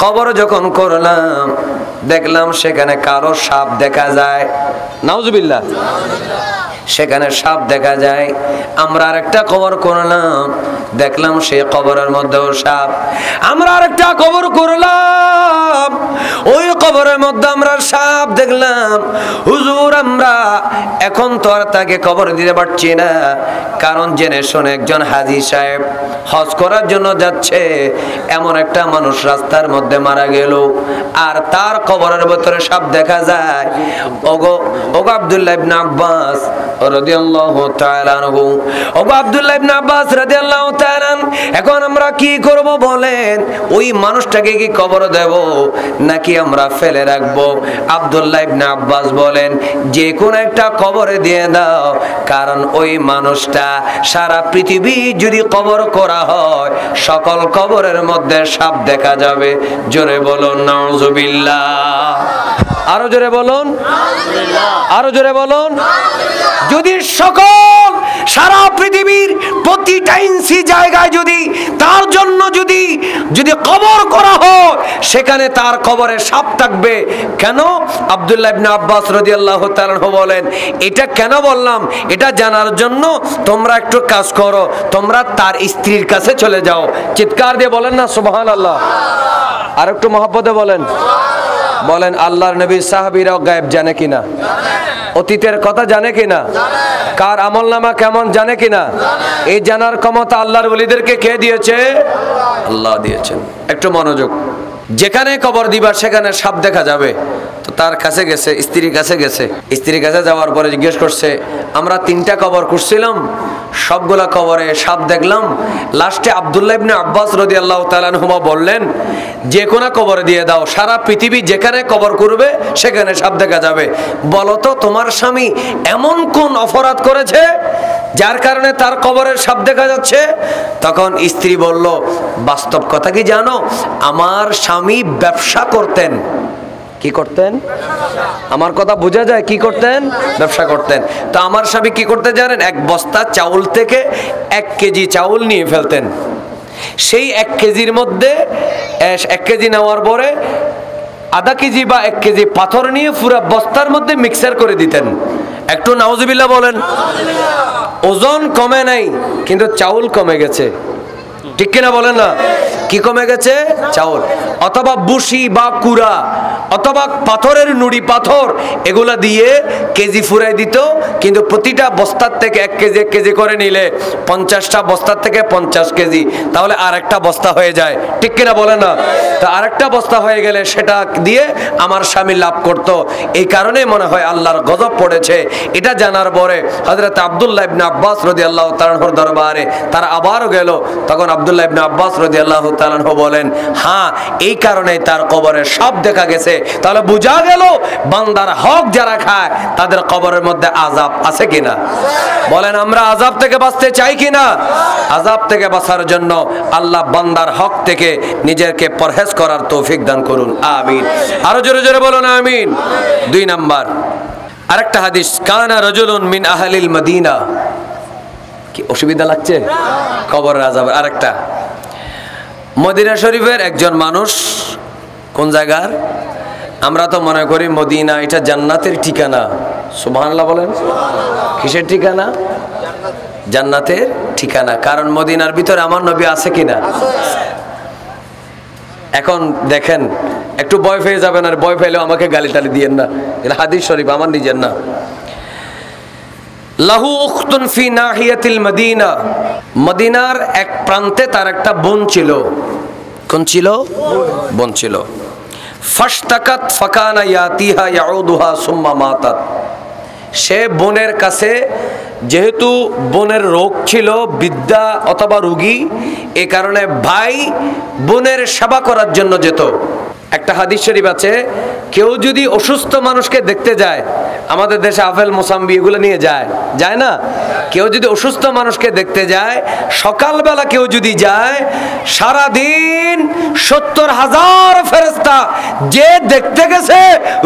Speaker 2: কবর যখন করলাম দেখলাম সেখানে কারো সাপ দেখা যায়, নাউজুবিল্লাহ, সেখানে সাপ দেখা যায়। আমরা আরেকটা কবর করলাম, দেখলাম সে কবরের মধ্যেও সাপ। আমরা আরেকটা কবর করলাম, ওই কবরের মধ্যে আমরা সাপ দেখলাম। হুজুর আমরা এখন তো আর তাকে কবর দিতে পারছি না, কারণ জেনে শুনে একজন হাজী সাহেব হজ করার জন্য যাচ্ছে, এমন একটা মানুষ রাস্তার মধ্যে মারা গেল, আর তার কবরের ভিতরে সাপ দেখা যায়। ওগো আব্দুল্লাহ ইবনে আব্বাস রাদিয়াল্লাহু তাআলা আনহু, ওগো আব্দুল্লাহ ইবনে আব্বাস রাদিয়াল্লাহু তাআলা, এখন আমরা কি করব বলেন? ওই মানুষটাকে কি কবর দেব নাকি আমরা ফেলে রাখবো? আব্দুল্লাহ ইবনে আব্বাস বলেন যে কোন একটা কবরে দিয়ে দাও, কারণ ওই মানুষটা সারা পৃথিবী যদি কবর করা হয় সকল কবরের মধ্যে সাপ দেখা যাবে। জোরে বলুন নাউজুবিল্লাহ। আরো জোরে বলুন, আরো জোরে বলুন। যদি সকল সারা পৃথিবীর প্রতিটা ইঞ্চি জায়গায় যদি তার জন্য যদি কবর করা হয়, সেখানে তার কবরে সাপ থাকবে কেন? আব্দুল্লাহ ইবনে আব্বাস রাদিয়াল্লাহু তাআলা বলেন এটা কেন বললাম? এটা জানার জন্য তোমরা একটু কাজ করো, তোমরা তার স্ত্রীর কাছে চলে যাও। চিৎকার দিয়ে বলেন না সুবহানাল্লাহ। আর একটু মহব্বতে বলেন, বলেন আল্লাহর নবী সাহাবীরা গায়েব জানে কিনা? অতীতের কথা জানে কিনা? কার আমলনামা কেমন জানে কিনা? এই জানার ক্ষমতা আল্লাহর ওলিদেরকে কে দিয়েছে? আল্লাহ দিয়েছেন। একটু মনোযোগ। যেখানে কবর দিবা সেখানে সাপ দেখা যাবে, তো তার কাছে গেছে, স্ত্রীর কাছে গেছে। স্ত্রীর কাছে যাওয়ার পরে জিজ্ঞেস করছে, আমরা 3টা কবর খুঁজছিলাম, সবগুলা কবরে সাপ দেখলাম। লাস্টে আব্দুল্লাহ ইবনে আব্বাস রাদিয়াল্লাহু তাআলা আনহুমা বললেন, যে কোনো কবরে দিয়ে দাও, সারা পৃথিবী যেখানে কবর করবে সেখানে সাপ দেখা যাবে। বলো তো তোমার স্বামী এমন কোন অপরাধ করেছে যার কারণে তার কবরের সাপ দেখা যাচ্ছে? তখন স্ত্রী বলল, বাস্তব কথা কি জানো, আমার স্বামী ব্যবসা করতেন। কি করতেন? আমার কথা বোঝা যায়? কি করতেন? ব্যবসা করতেন। তো আমার স্বামী কি করতে জানেন? 1 বস্তা চাউল থেকে 1 কেজি চাউল নিয়ে ফেলতেন। সেই 1 কেজির মধ্যে 1 কেজি নেওয়ার পরে আধা কেজি বা 1 কেজি পাথর নিয়ে পুরো বস্তার মধ্যে মিক্সার করে দিতেন। একটু নাউজুবিল্লাহ বলেন। ওজন কমে নাই, কিন্তু চাউল কমে গেছে। ঠিক কিনা বলেন না? কি কমে গেছে? চাউল। অথবা বুসি বা কুড়া অথবা পাথরের নুড়ি পাথর এগুলা দিয়ে কেজি ফুরাই দিত, কিন্তু প্রতিটা বস্তার থেকে 1 কেজি 1 কেজি করে নিলে 50টা বস্তার থেকে 50 কেজি, তাহলে আরেকটা বস্তা হয়ে যায়। ঠিক কিনা বলেন না? তো আরেকটা বস্তা হয়ে গেলে সেটা দিয়ে আমার স্বামী লাভ করত। এই কারণে মনে হয় আল্লাহর গজব পড়েছে। এটা জানার পরে হযরত আব্দুল্লাহ ইবনে আব্বাস রাদিয়াল্লাহু তাআলা আনহুর দরবারে তারা আবারও গেল। তখন আব্দুল্লাহ ইবনে আব্বাস রাদিয়াল্লাহু তাআলা আনহু বলেন, হ্যাঁ, এই কারণে তার কবরে সব দেখা গেছে। তাহলে বোঝা গেল বান্দার হক যারা খায় তাদের কবরের মধ্যে আযাব আছে কিনা? বলেন, আমরা আযাব থেকে বাঁচতে চাই কিনা? আযাব থেকে বাঁচার জন্য আল্লাহ বান্দার হক থেকে নিজেকে পরহেজ করার তৌফিক দান করুন, আমিন। আরো জোরে জোরে বলুন আমিন। 2 নাম্বার আরেকটা হাদিস, কানা রাজুলুন মিন আহলিল মদিনা। কি অসুবিধা লাগছে? কবরের আযাব। আরেকটা, মদিনা শরীফের একজন মানুষ। কোন জায়গার? আমরা তো মনে করি মদিনা এটা জান্নাতের ঠিকানা। সুবহানাল্লাহ বলেন। কিসের ঠিকানা? জান্নাতের ঠিকানা। কারণ মদিনার ভিতরে আমার নবী আছে কিনা? এখন দেখেন, একটু ভয় পেয়ে যাবেন, আর ভয় পেলেও আমাকে গালি টালি দিয়েন না, এটা হাদিস শরীফ, আমার নিজের না। লাহু উখতুন ফি নাহিয়াতিল মদিনা। মদিনার এক প্রান্তে তার একটা বোন ছিল। কোন ছিল? বোন ছিল। ফাশতাকাত ফাকানা ইয়াতিহা ইয়াউদুহা সুম্মা মাতাত। সে বোনের কাছে, যেহেতু বোনের রোগ ছিল, বৃদ্ধা অথবা রোগী, এ কারণে ভাই বোনের সেবা করার জন্য যেত। একটা হাদিস শরীফ আছে, কেউ যদি অসুস্থ মানুষকে দেখতে যায়, আমাদের দেশে আপেল মোসাম্বি এগুলো নিয়ে যায়, যায় না? কেউ যদি অসুস্থ মানুষকে দেখতে যায়, সকালবেলা কেউ যদি যায়, সারাদিন 70,000 ফেরেশতা যে দেখতে গেছে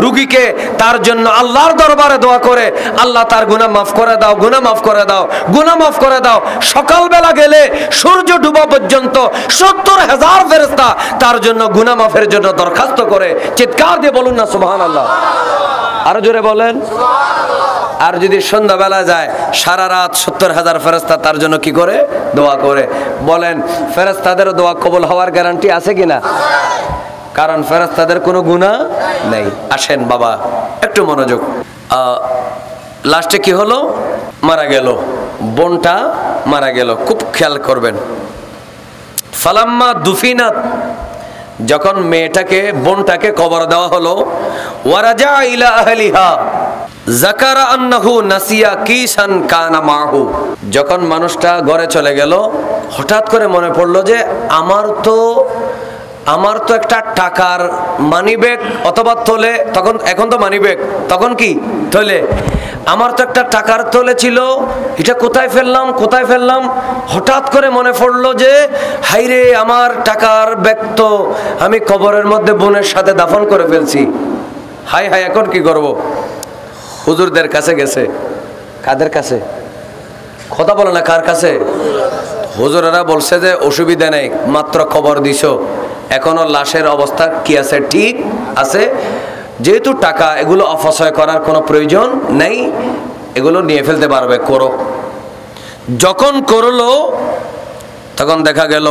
Speaker 2: রুগীকে, তার জন্য আল্লাহর দরবারে দোয়া করে, আল্লাহ তার গুনাহ মাফ করে দাও, গুনাহ মাফ করে দাও, গুনাহ মাফ করে দাও। সকালবেলা গেলে সূর্য ডুবা পর্যন্ত 70,000 ফেরেশতা তার জন্য গুনাহ মাফের জন্য দরখাস্ত করে। চিৎকার দিয়ে বলুন না সুবহানাল্লাহ। আরো জোরে বলেন। আর যদি সন্ধ্যাবেলা যায়, সারা রাত 70,000 ফেরেশতা তার জন্য কি করে? দোয়া করে। বলেন, ফেরেশতাদের দোয়া কবুল হওয়ার গ্যারান্টি আছে কিনা? কারণ ফেরেশতাদের কোনো গুনাহ নেই। আসেন বাবা, একটু মনোযোগ। লাস্টে কি হলো? মারা গেল, বোনটা মারা গেল। খুব খেয়াল করবেন। ফালাম্মা দুফিনাত, যখন মেয়েটাকে, বোনটাকে কবর দেওয়া হলো, ওয়ারাজা ইলা আহলিহা যাকারা আন্নাহু নাসিয়া কিসান কানা মাহু। যখন মানুষটা ঘরে চলে গেল, হঠাৎ করে মনে পড়লো যে আমার তো একটা টাকার মানিব্যাগ অথবা থলে, তখন, এখন তো মানিব্যাগ, তখন কি থলে, আমার তো একটা টাকার থলে ছিল, এটা কোথায় ফেললাম। হঠাৎ করে মনে পড়লো যে হাইরে, আমার টাকার ব্যাগ তো আমি কবরের মধ্যে বোনের সাথে দাফন করে ফেলছি। হাই, এখন কি করব? হুজুরদের কাছে গেছে। কাদের কাছে? কথা বলে না, কার কাছে? হুজুরেরা বলছে যে অসুবিধা নেই, মাত্র খবর দিছো, এখনো লাশের অবস্থা কি আছে? ঠিক আছে। যেহেতু টাকা, এগুলো অপচয় করার কোনো প্রয়োজন নেই, এগুলো নিয়ে ফেলতে পারবে, করো। যখন করলো, তখন দেখা গেল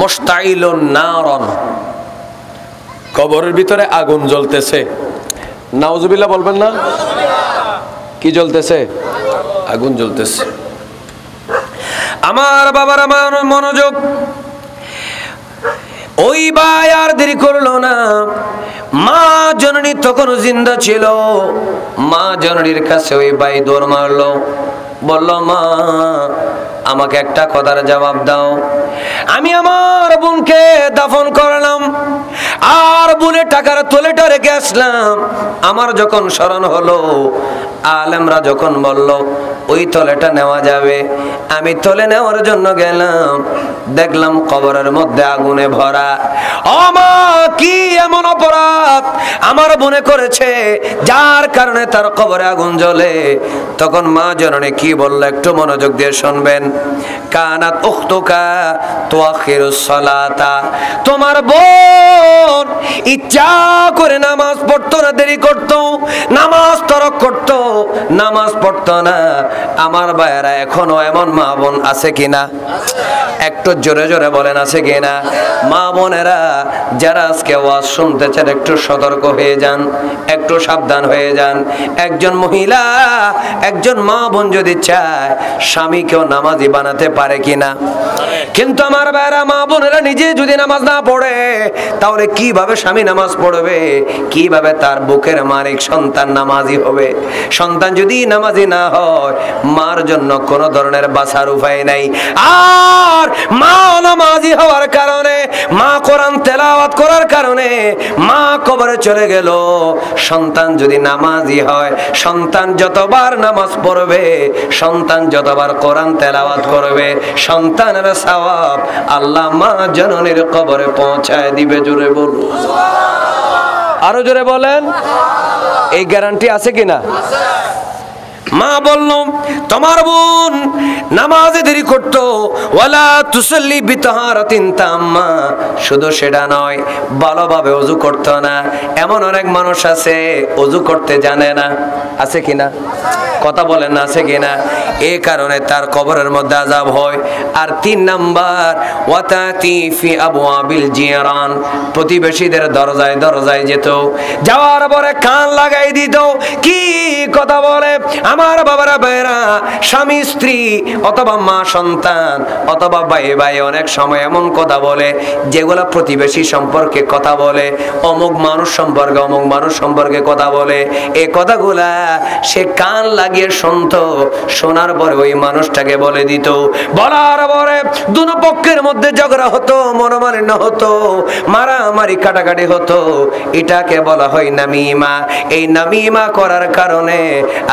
Speaker 2: মুস্তাইলুন নারন, কবরের ভিতরে আগুন জ্বলতেছে। নাউজুবিল্লাহ বলবেন না? কি জ্বলতেছে? আগুন জ্বলতেছে। আমার বাবার, আমার মনোযোগ। ওই ভাই আর দেরি করলো না, মা জননী তখন জিন্দা ছিল। মা জননীর কাছে ওই ভাই দৌড় মারলো, বলল মা আমাকে একটা কথার জবাব দাও। আমি আমার বোনকে দাফন করলাম আর বোনের টাকার তোলেটা রেখে আসলাম। আমার যখন স্মরণ হলো, আলেমরা যখন বলল ওই তলেটা নেওয়া যাবে, আমি তলে নেওয়ার জন্য গেলাম, দেখলাম কবরের মধ্যে আগুনে ভরা। ও মা, কি এমন অপরাধ আমার বোনে করেছে যার কারণে তার কবরে আগুন জ্বলে? তখন মা জননী কি বলল একটু মনোযোগ দিয়ে শুনবেন। কানাত উখতুকা তুআখিরুস সালাতা, তোমার বোন ইচ্ছা করে নামাজ পড়তো না, দেরি করতো, নামাজ তরক করতো, নামাজ পড়তো না। আমার ভাইয়েরা এখনো এমন মা বোন আছে কিনা? একটু জোরে জোরে বলেন আছে কিনা? মা বোনেরা যারা আজকে ওয়াজ শুনতেছেন একটু সতর্ক হয়ে যান, একটু সাবধান হয়ে যান। একজন মহিলা, একজন মা বোন যদি চায় স্বামীকেও নামাজি বানাতে পারে কিনা? কিন্তু আমার ভাইয়েরা, মা বোনেরা নিজে যদি নামাজ না পড়ে তাহলে কিভাবে স্বামী নামাজ পড়বে? কিভাবে তার বুকের মালিক সন্তান নামাজি হবে? সন্তান যদি নামাজি না হয়, মার জন্য কোনো ধরনের বাঁচার উপায় নাই। আর মা নামাজি হওয়ার কারণে, মা কোরআন তেলাওয়াত করার কারণে মা কবরে চলে গেল। সন্তান যদি নামাজি হয়, সন্তান যতবার নামাজ পড়বে, সন্তান যতবার কোরআন তেলাওয়াত করবে, সন্তানের সওয়াব আল্লাহ মা জননীর কবরে পৌঁছায় দিবে। জোরে বলুন, আরো জোরে বলেন। এই গ্যারান্টি আছে কিনা? মা বলল তোমার বোন নামাজে দেরি করতো, ওয়ালা তুসাল্লি বিতাহারাতিন তাম্মা, শুধু সেটা নয় ভালোভাবে ওযু করতো না। এমন অনেক মানুষ আছে ওযু করতে জানে না, আছে কিনা? কথা বলেন না, আছে কিনা? এই কারণে তার কবরের মধ্যে আযাব হয়। আর 3 নাম্বার, ওয়াতাতি ফি আবওয়াবিল জিরান, প্রতিবেশীদের দরজায় দরজায় যেত, যাওয়ার পরে কান লাগাই দিত। কি কথা বলে আমার বাবারা ভাইরা, স্বামী স্ত্রী অথবা মা সন্তান অথবা ভাই ভাই অনেক সময় এমন কথা বলে যেগুলো প্রতিবেশী সম্পর্কে কথা বলে, অমুক মানুষ সম্পর্কে অমুক মানুষ সম্পর্কে কথা বলে। এই কথাগুলা সে কান লাগিয়ে শুনতো, শোনার পরে ওই মানুষটাকে বলে দিত। বলার পরে দুনো পক্ষের মধ্যে ঝগড়া হতো, মনোমালিন্য হতো, মারামারি কাটাকাটি হতো। এটাকে বলা হয় নামিমা। এই নামিমা করার কারণে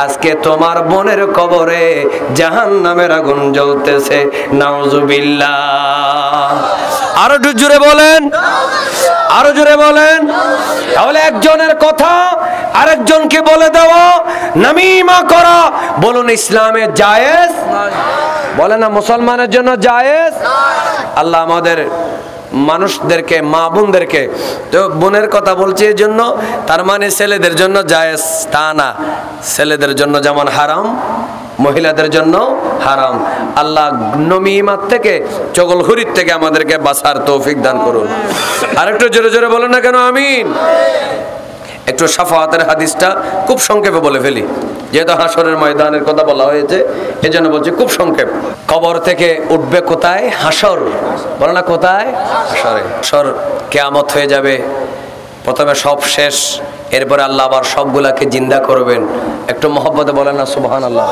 Speaker 2: আজকে তোমার বোনের কবরে জাহান্নামের আগুন জ্বলতেছে। নাউজুবিল্লাহ। আরো জোরে বলেন, আরো জোরে বলেন। তাহলে একজনের কথা আরেকজনকে বলে দেওয়া, নামিমা করা, বলুন ইসলামে জায়েজ? বলে না মুসলমানের জন্য জায়েজ? আল্লাহ আমাদের মানুষদেরকে, মা বোনদেরকে, তো বোনের কথা বলছে এই জন্য তার মানে ছেলেদের জন্য জায়েজ তা না। ছেলেদের জন্য যেমন হারাম, মহিলাদের জন্য হারাম। আল্লাহ নমিমাত থেকে, চগলখুরির থেকে আমাদেরকে বাঁচার তৌফিক দান করুন। আর একটু জোরে জোরে বলেন না কেন আমিন? একটু শাফাআতের হাদিসটা খুব সংক্ষেপে বলে ফেলি, যেহেতু হাসরের ময়দানের কথা বলা হয়েছে এজন্য বলছি খুব সংক্ষেপ। কবর থেকে উঠবে কোথায়? হাসর। বলে না কোথায়? হাসরে। হাসর কিয়ামত হয়ে যাবে, প্রথমে সব শেষ, এরপরে আল্লাহ আবার সবগুলাকে জিন্দা করবেন। একটু মহব্বতে বলেন না সুবহানাল্লাহ।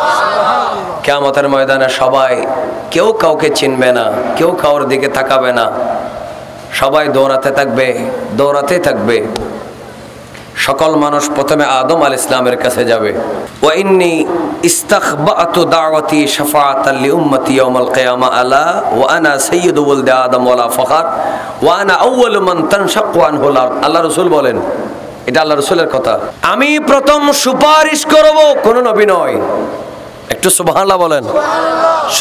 Speaker 2: কিয়ামতের ময়দানে সবাই, কেউ কাউকে চিনবে না, কেউ কাউর দিকে তাকাবে না, সবাই দৌড়াতে থাকবে, দৌড়াতে থাকবে। সকল মানুষ প্রথমে আদম আলাইহিস সালামের কাছে যাবে। ওয়া ইন্নী ইস্তাখবাতু দাওয়াতি শাফাআতাল লিউম্মতি ইয়াউমাল কিয়ামা আলা ওয়া আনা সাইয়্যিদু ওয়ালদি আদম ওয়ালা ফখর ওয়া আনা আউয়ালু মান তানশাক্কু আনহুল আরদ। আল্লাহ রাসূল বলেন, এটা আল্লাহ রাসূলের কথা, আমি প্রথম সুপারিশ করব, কোন নবী নয়। একটু সুবহানাল্লাহ বলেন।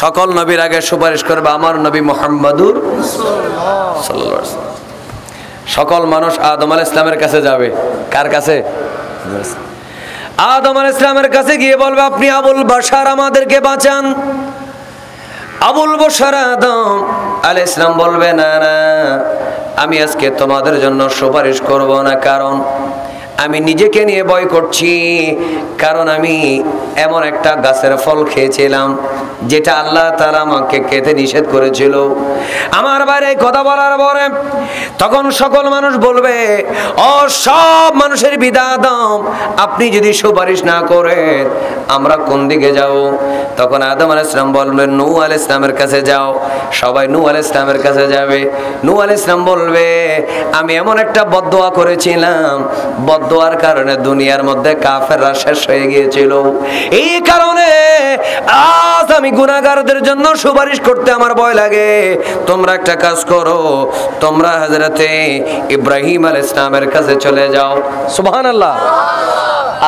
Speaker 2: সকল নবীর আগে সুপারিশ করবে আমার নবী মুহাম্মাদুর রাসূলুল্লাহ সাল্লাল্লাহু আলাইহি ওয়াসাল্লাম। সকল মানুষ আদম আলাইহিস সালামের কাছে যাবে। কার কাছে? আদম আলাইহিস সালামের কাছে গিয়ে বলবে, আপনি আবুল বাশার, আমাদেরকে বাঁচান। আবুল বাশার আদম আলাইহিস সালাম বলবে, না না, আমি আজকে তোমাদের জন্য সুপারিশ করব না, কারণ আমি নিজেকে নিয়ে ভয় করছি, কারণ আমি এমন একটা গাছের ফল খেয়েছিলাম যেটা আল্লাহ তাআলা আমাকে খেতে নিষেধ করেছিল। আমার বাইরে কথা বলার পরে তখন সকল মানুষ বলবে, ও সব মানুষের বিধাদম, আপনি যদি সুপারিশ না করেন আমরা কোন দিকে যাব? তখন আদম আলাইহিস সালাম বলবেন, নূহ আলাইহিস সালামের কাছে যাও। সবাই নূহ আলাইহিস সালামের কাছে যাবে। নূহ আলাইহিস সালাম বলবে, আমি এমন একটা বদদোয়া করেছিলাম, বদদোয়ার কারণে দুনিয়ার মধ্যে কাফেররা শেষ হয়ে গিয়েছিল। এই কারণে আজ আমি গুনাহগারদের জন্য সুপারিশ করতে আমার ভয় লাগে। তোমরা একটা কাজ করো, তোমরা হযরতে ইব্রাহিম আলাইহিস সালামের কাছে চলে যাও। সুবহানাল্লাহ,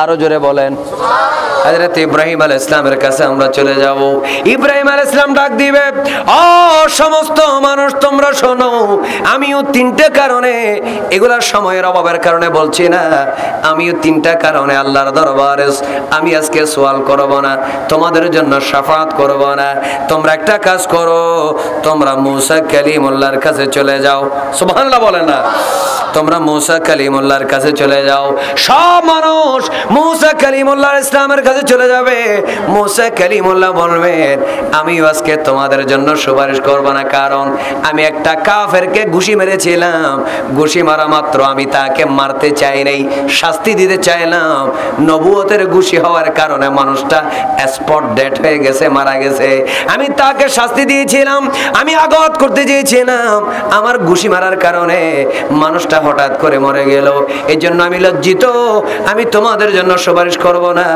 Speaker 2: আরো জোরে বলেন। হযরত ইব্রাহিম আলাইহিস সালামের কাছে আমরা চলে যাব। ইব্রাহিম আলাইহিস সালাম ডাক দিবে, ও সমস্ত মানুষ তোমরা শোনো, আমিও তিনটে কারণে, এগুলা সময়ের অভাবের কারণে বলছি না, আমিও তিনটা কারণে আল্লাহর দরবারে আমি আজকে সওয়াল করব না, তোমাদের জন্য শাফাত করব না। তোমরা একটা কাজ করো, তোমরা মূসা কালিমুল্লাহর কাছে চলে যাও। সুবহানাল্লাহ বলেন না? তোমরা মূসা কালিমুল্লাহর কাছে চলে যাও। সব মানুষ মূসা কালিমুল্লাহ ইসলামের কাছে চলে যাবে। মূসা কালিমুল্লাহ বলবেন, আমি আজকে তোমাদের জন্য সুপারিশ করব না, কারণ আমি একটা কাফেরকে ঘুষি মেরেছিলাম। ঘুষি মারা মাত্র আমি তাকে মারতে চাই নাই, শাস্তি দিতে চাইলাম। নবুয়তের ঘুষি হওয়ার কারণে মানুষটা স্পট ডেড হয়ে গেছে, মারা গেছে। আমি তাকে শাস্তি দিয়েছিলাম, আমি আঘাত করতে চেয়েছিলাম, আমার ঘুষি মারার কারণে মানুষটা হঠাৎ করে মরে গেল। এই জন্য আমি লজ্জিত, আমি তোমাদের জন্য সুপারিশ করব না।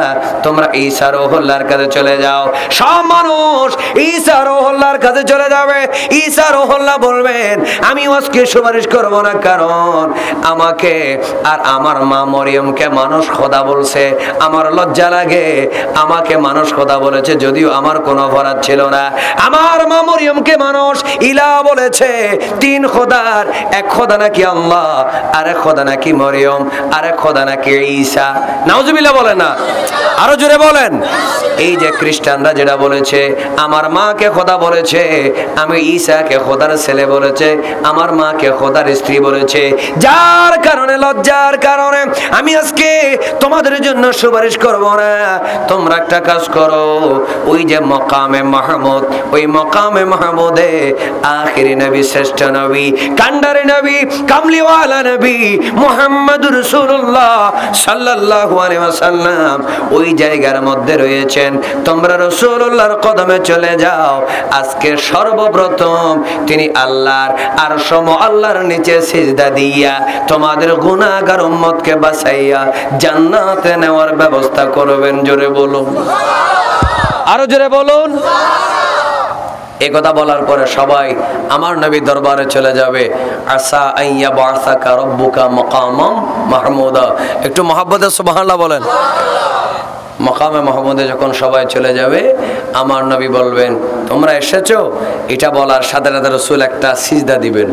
Speaker 2: তোমরা ঈসা রূহুল্লাহর কাছে চলে যাও। সব মানুষ ঈসা রূহুল্লাহর কাছে চলে যাবে। ঈসা রূহুল্লাহ বলবেন, আমি আজকে সুপারিশ করব না, কারণ আমাকে আর আমার মা মরিয়মকে মানুষ খোদা বলছে। আমার লজ্জা লাগে, আমাকে মানুষ খোদা বলেছে, যদিও আমার কোনো অপরাধ ছিল না। আমার মা মরিয়মকে মানুষ ইলা বলেছে। তিন খোদার এক খোদা নাকি আল্লাহ, আরেক খোদা নাকি মরিয়ম, আরেক খোদা নাকি ঈসা। নাউজুবিল্লাহ বলেন না? আরো জোরে বলেন। এই যে খ্রিস্টানরা যেটা বলেছে, আমার মাকে খোদা বলেছে, আমি ঈসাকে খোদার ছেলে বলেছে, আমার মাকে খোদার স্ত্রী বলেছে, যার কারণে লজ্জার কারণে আমি আজকে তোমাদের জন্য সুপারিশ করব না। তোমরা একটা কাজ করো, ওই যে মকামে মাহমুদ, ওই মকামে মাহমুদে আখিরি নবী, শ্রেষ্ঠ নবী, কান্ডারি নবী, কামলিওয়ালা নবী মুহাম্মদুর রাসূলুল্লাহ সাল্লাল্লাহু আলাইহি ওয়াসাল্লাম ওই জায়গার মধ্যে রয়েছেন। তোমরা রাসূলুল্লাহর কদমে চলে যাও। আজকে সর্বপ্রথম তিনি আল্লাহর আরশ আল্লাহর নিচে সিজদা দিয়া তোমাদের গুনাহগার উম্মতকে বাঁচাইয়া জান্নাতে নেওয়ার ব্যবস্থা করবেন। জোরে বলুন, আরো জোরে বলুন। এই কথা বলার পরে সবাই আমার নবী দরবারে চলে যাবে। আসা আইয়া বাসাকা রব্বুকা মাকামাম মাহমুদা। একটু মহব্বতে সুবহানাল্লাহ বলেন। মাকামে মাহমুদে যখন সবাই চলে যাবে, আমার নবী বলবেন, তোমরা এসেছো। এটা বলার সাথে সাথে রাসূল একটা সিজদা দিবেন।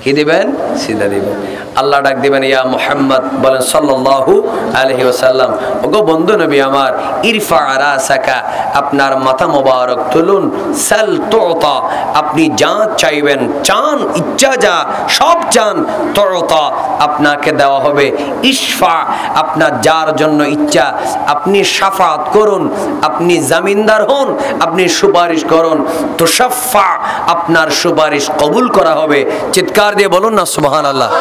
Speaker 2: কি দিবেন? সিজদা দিবেন। আল্লাহ ডাক দিবেন, ইয়া মুহাম্মদ, বলেন সাল্লাল্লাহু আলাইহি ওয়াসাল্লাম, ওগো বন্ধু নবী আমার, ইরফা রাসাকা, আপনার মাথা মোবারক তুলুন, সাল তুতা, আপনি যা চাইবেন, চান, ইচ্ছা যা সব চান, তুতা, আপনাকে দেওয়া হবে। ইশফা, আপনার যার জন্য ইচ্ছা আপনি শাফাত করুন, আপনি জামিনদার হন, আপনি সুপারিশ করুন। তুশাফা, আপনার সুপারিশ কবুল করা হবে। চিৎকার দিয়ে বলুন না সুবহানাল্লাহ।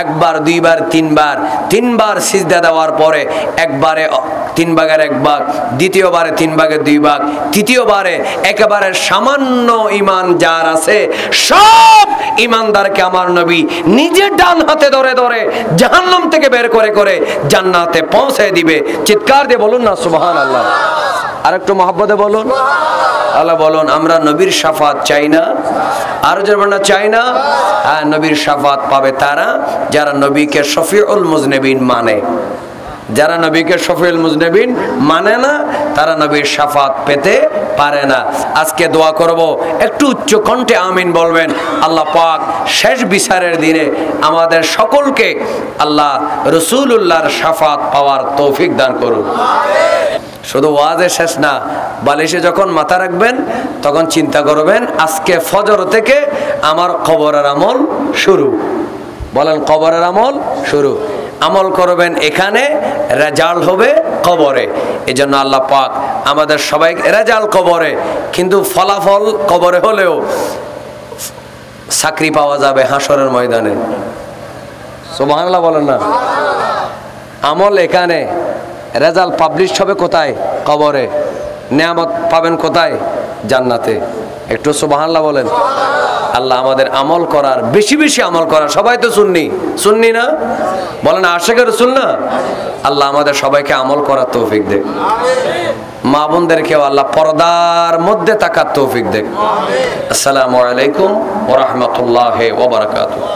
Speaker 2: একবার, দুইবার, তিনবার সিজদা দেওয়ার পরে একবারে 3 ভাগের 1 ভাগ, দ্বিতীয়বারে 3 ভাগের 2 ভাগ, তৃতীয়বারে একেবারে সামান্য ঈমান যার আছে সব ঈমানদারকে আমার নবী নিজের ডান হাতে ধরে ধরে জাহান্নাম থেকে বের করে করে জান্নাতে পৌঁছে দিবে। চিৎকার দিয়ে বলুন না সুবহানাল্লাহ। আরেকটু মহব্বতে বলুন। আল্লাহ বলুন, আমরা নবীর শাফাত চাই না? আর যারা চাই না, হ্যাঁ, নবীর শাফাত পাবে তারা যারা নবীকে শফিউল মুজনিবিন মানে। যারা নবীকে শফিউল মুজনিবিন মানে না, তারা নবীর শাফাত পেতে পারে না। আজকে দোয়া করব, একটু উচ্চ কণ্ঠে আমিন বলবেন। আল্লাহ পাক শেষ বিচারের দিনে আমাদের সকলকে আল্লাহ রাসূলুল্লাহর শাফাত পাওয়ার তৌফিক দান করুন। শুধু ওয়াজে শেষ না, বালিশে যখন মাথা রাখবেন তখন চিন্তা করবেন, আজকে ফজর থেকে আমার কবরের আমল শুরু। বলেন, কবরের আমল শুরু। আমল করবেন এখানে, রেজাল্ট হবে কবরে। এজন্য আল্লাহ পাক আমাদের সবাই রেজাল্ট কবরে, কিন্তু ফলাফল কবরে হলেও চাকরি পাওয়া যাবে হাসরের ময়দানে। সুবহানাল্লাহ বলেন না? আমল এখানে, রেজাল্ট পাবলিশ হবে কোথায়? কবরে। নেয়ামত পাবেন কোথায়? জান্নাতে। একটু সুবহানাল্লাহ বলেন। আল্লাহ আমাদের আমল করার, বেশি বেশি আমল করার, সবাই তো সুন্নি, সুন্নি না বলেন, আশিক রাসূল না? আল্লাহ আমাদের সবাইকে আমল করার তৌফিক দেখ। মা বোনদেরকেও আল্লাহ পর্দার মধ্যে তাকার তৌফিক দেখ। আসসালামু আলাইকুম ওয়া রাহমাতুল্লাহি ওয়া বারাকাতুহু।